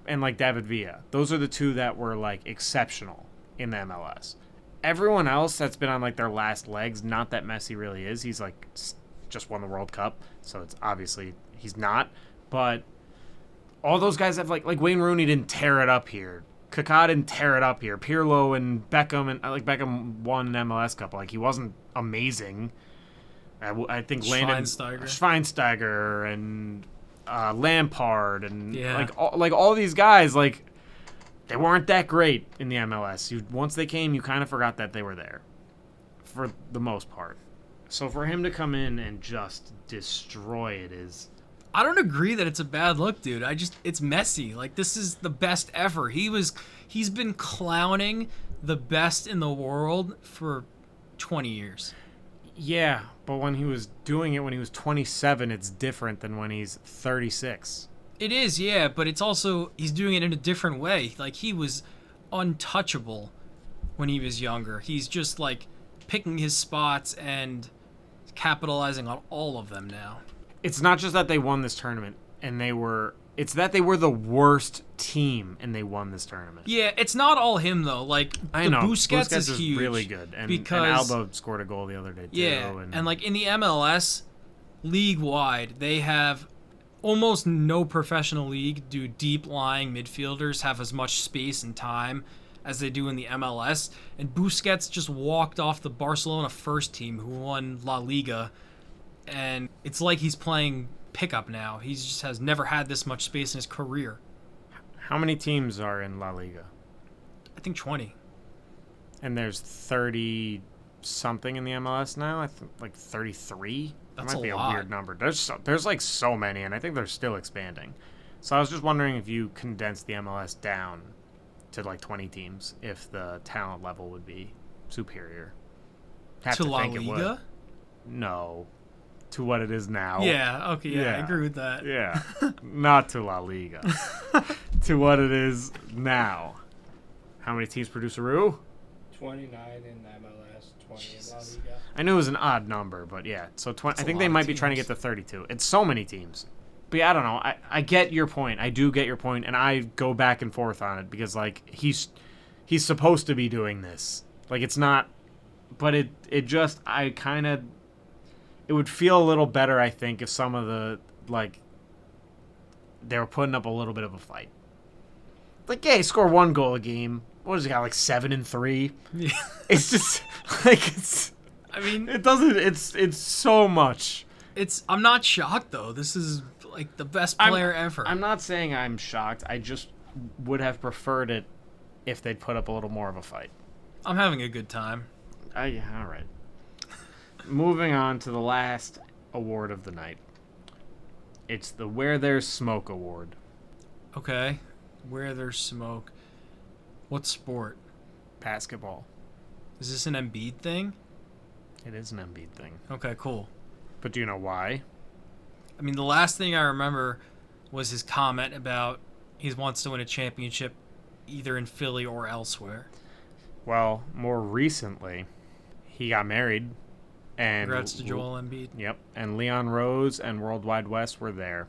And like David Villa. Those are the two that were like exceptional in the MLS. Everyone else that's been on like their last legs, not that Messi really is. He's like just won the World Cup, so it's obviously he's not. But all those guys have like Wayne Rooney didn't tear it up here. Kaká didn't tear it up here. Pirlo and Beckham, and like Beckham won an MLS Cup. Like he wasn't amazing. I think Schweinsteiger and Lampard and like all these guys, like they weren't that great in the MLS. Once they came, you kind of forgot that they were there for the most part. So for him to come in and just destroy it is. I don't agree that it's a bad look, dude. It's messy. Like this is the best ever. He's been clowning the best in the world for 20 years. Yeah, but when he was doing it when he was 27, it's different than when he's 36. It is, yeah, but it's also he's doing it in a different way. Like he was untouchable when he was younger. He's just like picking his spots and capitalizing on all of them now. It's not just that they won this tournament and it's that they were the worst team and they won this tournament. Yeah, it's not all him though. Like I know Busquets is huge, really good, and Alba scored a goal the other day too. Yeah, and like in the MLS, league wide, they have almost no professional league do deep lying midfielders have as much space and time as they do in the MLS. And Busquets just walked off the Barcelona first team who won La Liga, and it's like he's playing pickup now. He just has never had this much space in his career. How many teams are in La Liga? I think 20. And there's 30 something in the MLS now. I think like 33. That's might be lot. A weird number. There's like so many, and I think they're still expanding. So I was just wondering if you condense the MLS down to like 20 teams, if the talent level would be superior. To La Liga? No. To what it is now. Yeah, okay, yeah, I agree with that. Yeah. Not to La Liga. To what it is now. How many teams produce a Roo? 29 in MLS, 20 in La Liga. I knew it was an odd number, but yeah. So 20, I think they might be trying to get to 32. It's so many teams. But yeah, I don't know. I get your point. I do get your point, and I go back and forth on it because like he's supposed to be doing this. Like it's not, but it just it would feel a little better, I think, if some of the like they were putting up a little bit of a fight. Like, yeah, he scored 1 goal a game. What does he got, like 7 and 3? Yeah. It's just like it's. I mean, it doesn't. It's so much. I'm not shocked though. This is like the best player ever. I'm not saying I'm shocked. I just would have preferred it if they'd put up a little more of a fight. I'm having a good time. All right. Moving on to the last award of the night. It's the Where There's Smoke Award. Okay. Where There's Smoke. What sport? Basketball. Is this an Embiid thing? It is an Embiid thing. Okay, cool. But do you know why? I mean, the last thing I remember was his comment about he wants to win a championship either in Philly or elsewhere. Well, more recently, he got married. And congrats to Joel Embiid. Yep. And Leon Rose and World Wide West were there.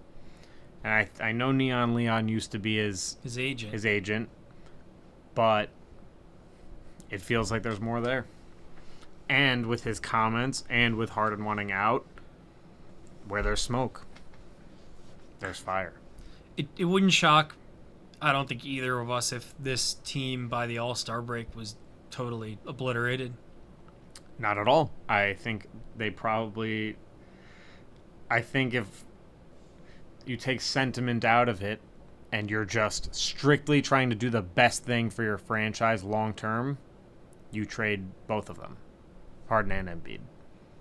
And I know Neon Leon used to be his agent. But it feels like there's more there. And with his comments and with Harden wanting out, where there's smoke, there's fire. It wouldn't shock, I don't think, either of us if this team by the All-Star break was totally obliterated. Not at all. I think they probably... I think if you take sentiment out of it, and you're just strictly trying to do the best thing for your franchise long term, you trade both of them, Harden and Embiid,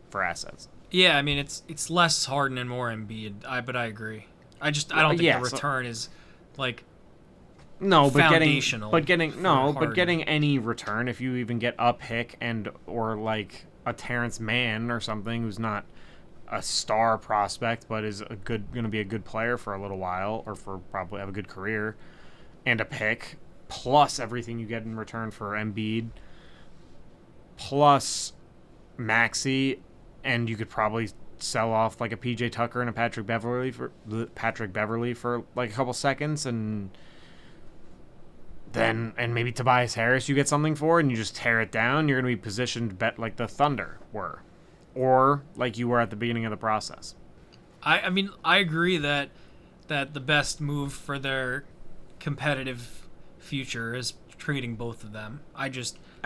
for assets. Yeah, I mean it's less Harden and more Embiid. But I agree. I don't think the return is like no, but foundational. Getting any return, if you even get a pick or like a Terrence Mann or something who's not a star prospect but is going to be a good player for a little while or for probably have a good career, and a pick plus everything you get in return for Embiid plus Maxey, and you could probably sell off like a PJ Tucker and a Patrick Beverly for like a couple seconds, and maybe Tobias Harris you get something for, and you just tear it down. You're going to be positioned like the Thunder were, or like you were at the beginning of the process. I mean, I agree that the best move for their competitive future is trading both of them.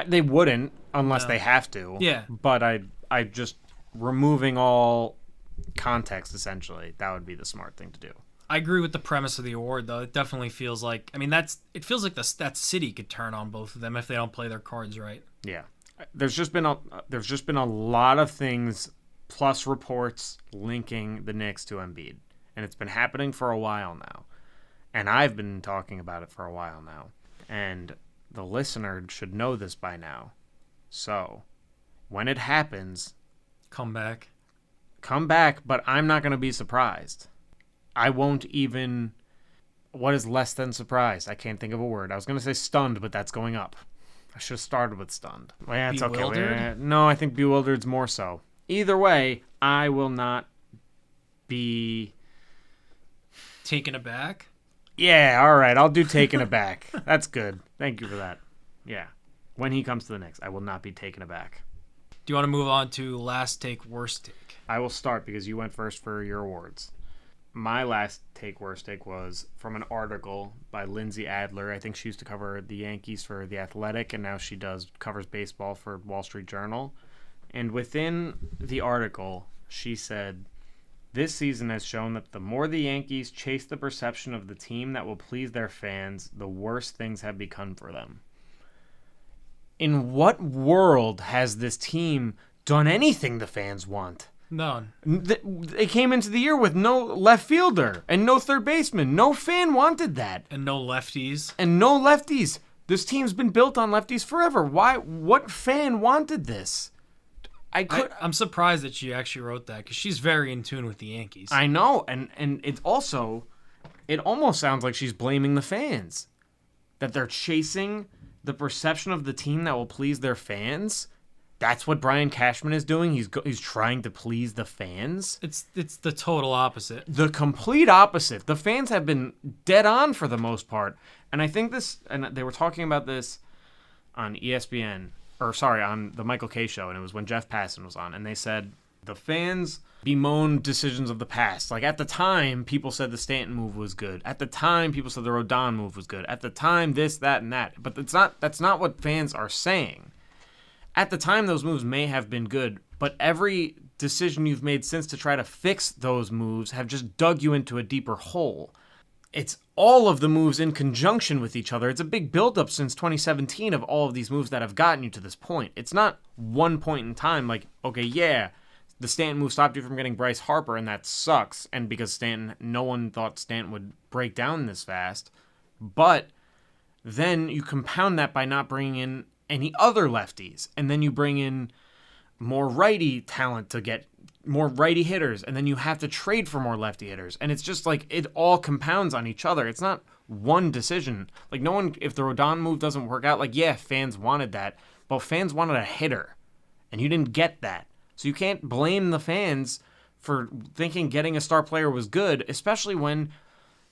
They wouldn't unless they have to. Yeah. But I just removing all context, essentially, that would be the smart thing to do. I agree with the premise of the award, though. It definitely feels like, I mean, it feels like that city could turn on both of them if they don't play their cards right. Yeah. There's just been a lot of things plus reports linking the Knicks to Embiid, and it's been happening for a while now. And I've been talking about it for a while now. And the listener should know this by now. So, when it happens, come back, but I'm not going to be surprised. I won't even... What is less than surprised? I can't think of a word. I was going to say stunned, but that's going up. I should have started with stunned. Well, yeah, it's bewildered? Okay. No, I think bewildered's more so. Either way, I will not be... taken aback? Yeah, all right. I'll do taken aback. That's good. Thank you for that. Yeah. When he comes to the Knicks, I will not be taken aback. Do you want to move on to last take, worst take? I will start because you went first for your awards. My last take, worst take was from an article by Lindsay Adler. I think she used to cover the Yankees for The Athletic, and now she covers baseball for Wall Street Journal. And within the article, she said, "This season has shown that the more the Yankees chase the perception of the team that will please their fans, the worse things have become for them." In what world has this team done anything the fans want? None. They came into the year with no left fielder and no third baseman. No fan wanted that. And no lefties. This team's been built on lefties forever. Why? What fan wanted this? I'm surprised that she actually wrote that because she's very in tune with the Yankees. I know, and it almost sounds like she's blaming the fans, that they're chasing the perception of the team that will please their fans. That's what Brian Cashman is doing. He's trying to please the fans. It's the total opposite. The complete opposite. The fans have been dead on for the most part, and I think and they were talking about this on ESPN. On the Michael Kay show, and it was when Jeff Passan was on, and they said the fans bemoaned decisions of the past. Like, at the time, people said the Stanton move was good. At the time, people said the Rodon move was good. At the time, this, that, and that. But that's not what fans are saying. At the time, those moves may have been good, but every decision you've made since to try to fix those moves have just dug you into a deeper hole. It's all of the moves in conjunction with each other. It's a big buildup since 2017 of all of these moves that have gotten you to this point. It's not one point in time like, okay, yeah, the Stanton move stopped you from getting Bryce Harper, and that sucks. And because no one thought Stanton would break down this fast. But then you compound that by not bringing in any other lefties. And then you bring in more righty talent to get more righty hitters, and then you have to trade for more lefty hitters, and it's just like it all compounds on each other. It's not one decision. Like, no one, if the Rodon move doesn't work out, like, yeah, fans wanted that, but fans wanted a hitter, and you didn't get that. So you can't blame the fans for thinking getting a star player was good, especially when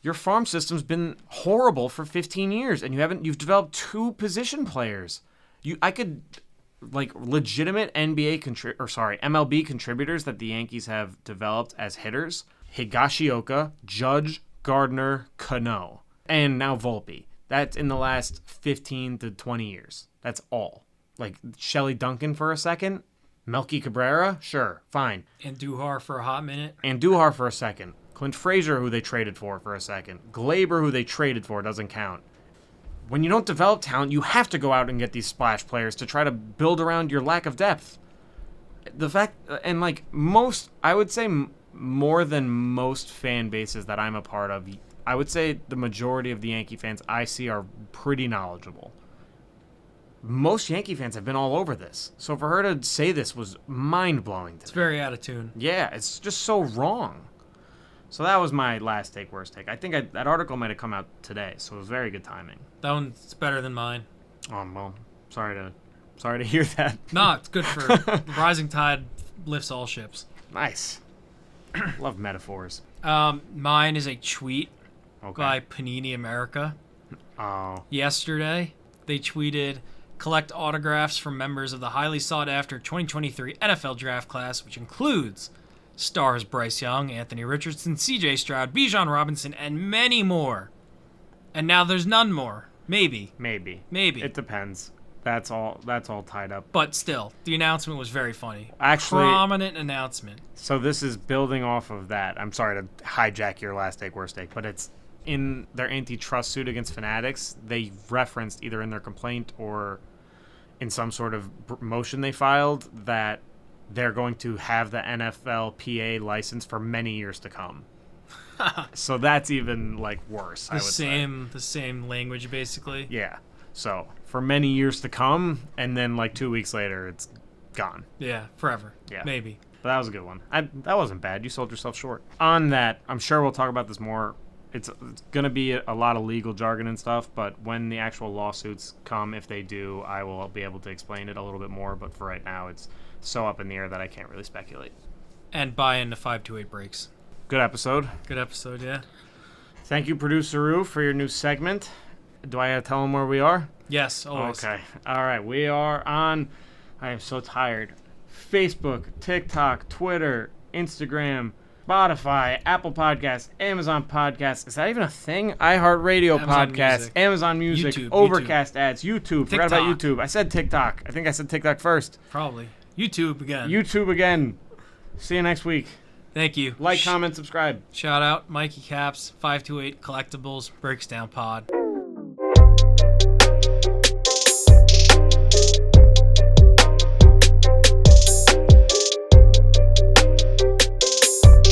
your farm system's been horrible for 15 years, and you've developed two position players. I could like legitimate MLB contributors that the Yankees have developed as hitters: Higashioka, Judge, Gardner, Cano, and now Volpe. That's in the last 15 to 20 years. That's all. Like Shelley Duncan for a second, Melky Cabrera, sure, fine. And Duhar for a hot minute. And Duhar for a second. Clint Frazier, who they traded for a second. Glaber, who they traded for, doesn't count. When you don't develop talent, you have to go out and get these splash players to try to build around your lack of depth. The fact, and like most, I would say more than most fan bases that I'm a part of, I would say the majority of the Yankee fans I see are pretty knowledgeable. Most Yankee fans have been all over this. So for her to say this was mind-blowing to me. It's very out of tune. Yeah, it's just so wrong. So that was my last take, worst take. I think that article might have come out today, so it was very good timing. That one's better than mine. Oh, well, sorry to hear that. No, it's good for the rising tide lifts all ships. Nice. Love metaphors. Mine is a tweet Okay. by Panini America. Oh. Yesterday, they tweeted, collect autographs from members of the highly sought-after 2023 NFL draft class, which includes stars Bryce Young, Anthony Richardson, C.J. Stroud, Bijan Robinson, and many more. And now there's none more. Maybe. Maybe. It depends. That's all tied up. But still, the announcement was very funny. Actually, prominent announcement. So this is building off of that. I'm sorry to hijack your last take, worst take, but it's in their antitrust suit against Fanatics. They referenced either in their complaint or in some sort of motion they filed that they're going to have the NFLPA license for many years to come. So that's even like worse. I would say. The same language, basically. Yeah. So for many years to come, and then like 2 weeks later, it's gone. Yeah, forever. Yeah. Maybe. But that was a good one. That wasn't bad. You sold yourself short. On that, I'm sure we'll talk about this more. It's going to be a lot of legal jargon and stuff, but when the actual lawsuits come, if they do, I will be able to explain it a little bit more. But for right now, it's so up in the air that I can't really speculate. And buy into 528 breaks. Good episode. Good episode, yeah. Thank you, Producer Roo, for your new segment. Do I have to tell them where we are? Yes, always. Okay. All right. We are on, I am so tired, Facebook, TikTok, Twitter, Instagram, Spotify, Apple Podcasts, Amazon Podcasts. Is that even a thing? iHeartRadio Podcasts, Amazon Music, YouTube, Overcast ads, YouTube. Forgot about TikTok. YouTube. I said TikTok. I think I said TikTok first. Probably. YouTube again. YouTube again. See you next week. Thank you. Like, comment, subscribe. Shout out Mikey Caps, 528 Collectibles, Breaks Down Pod.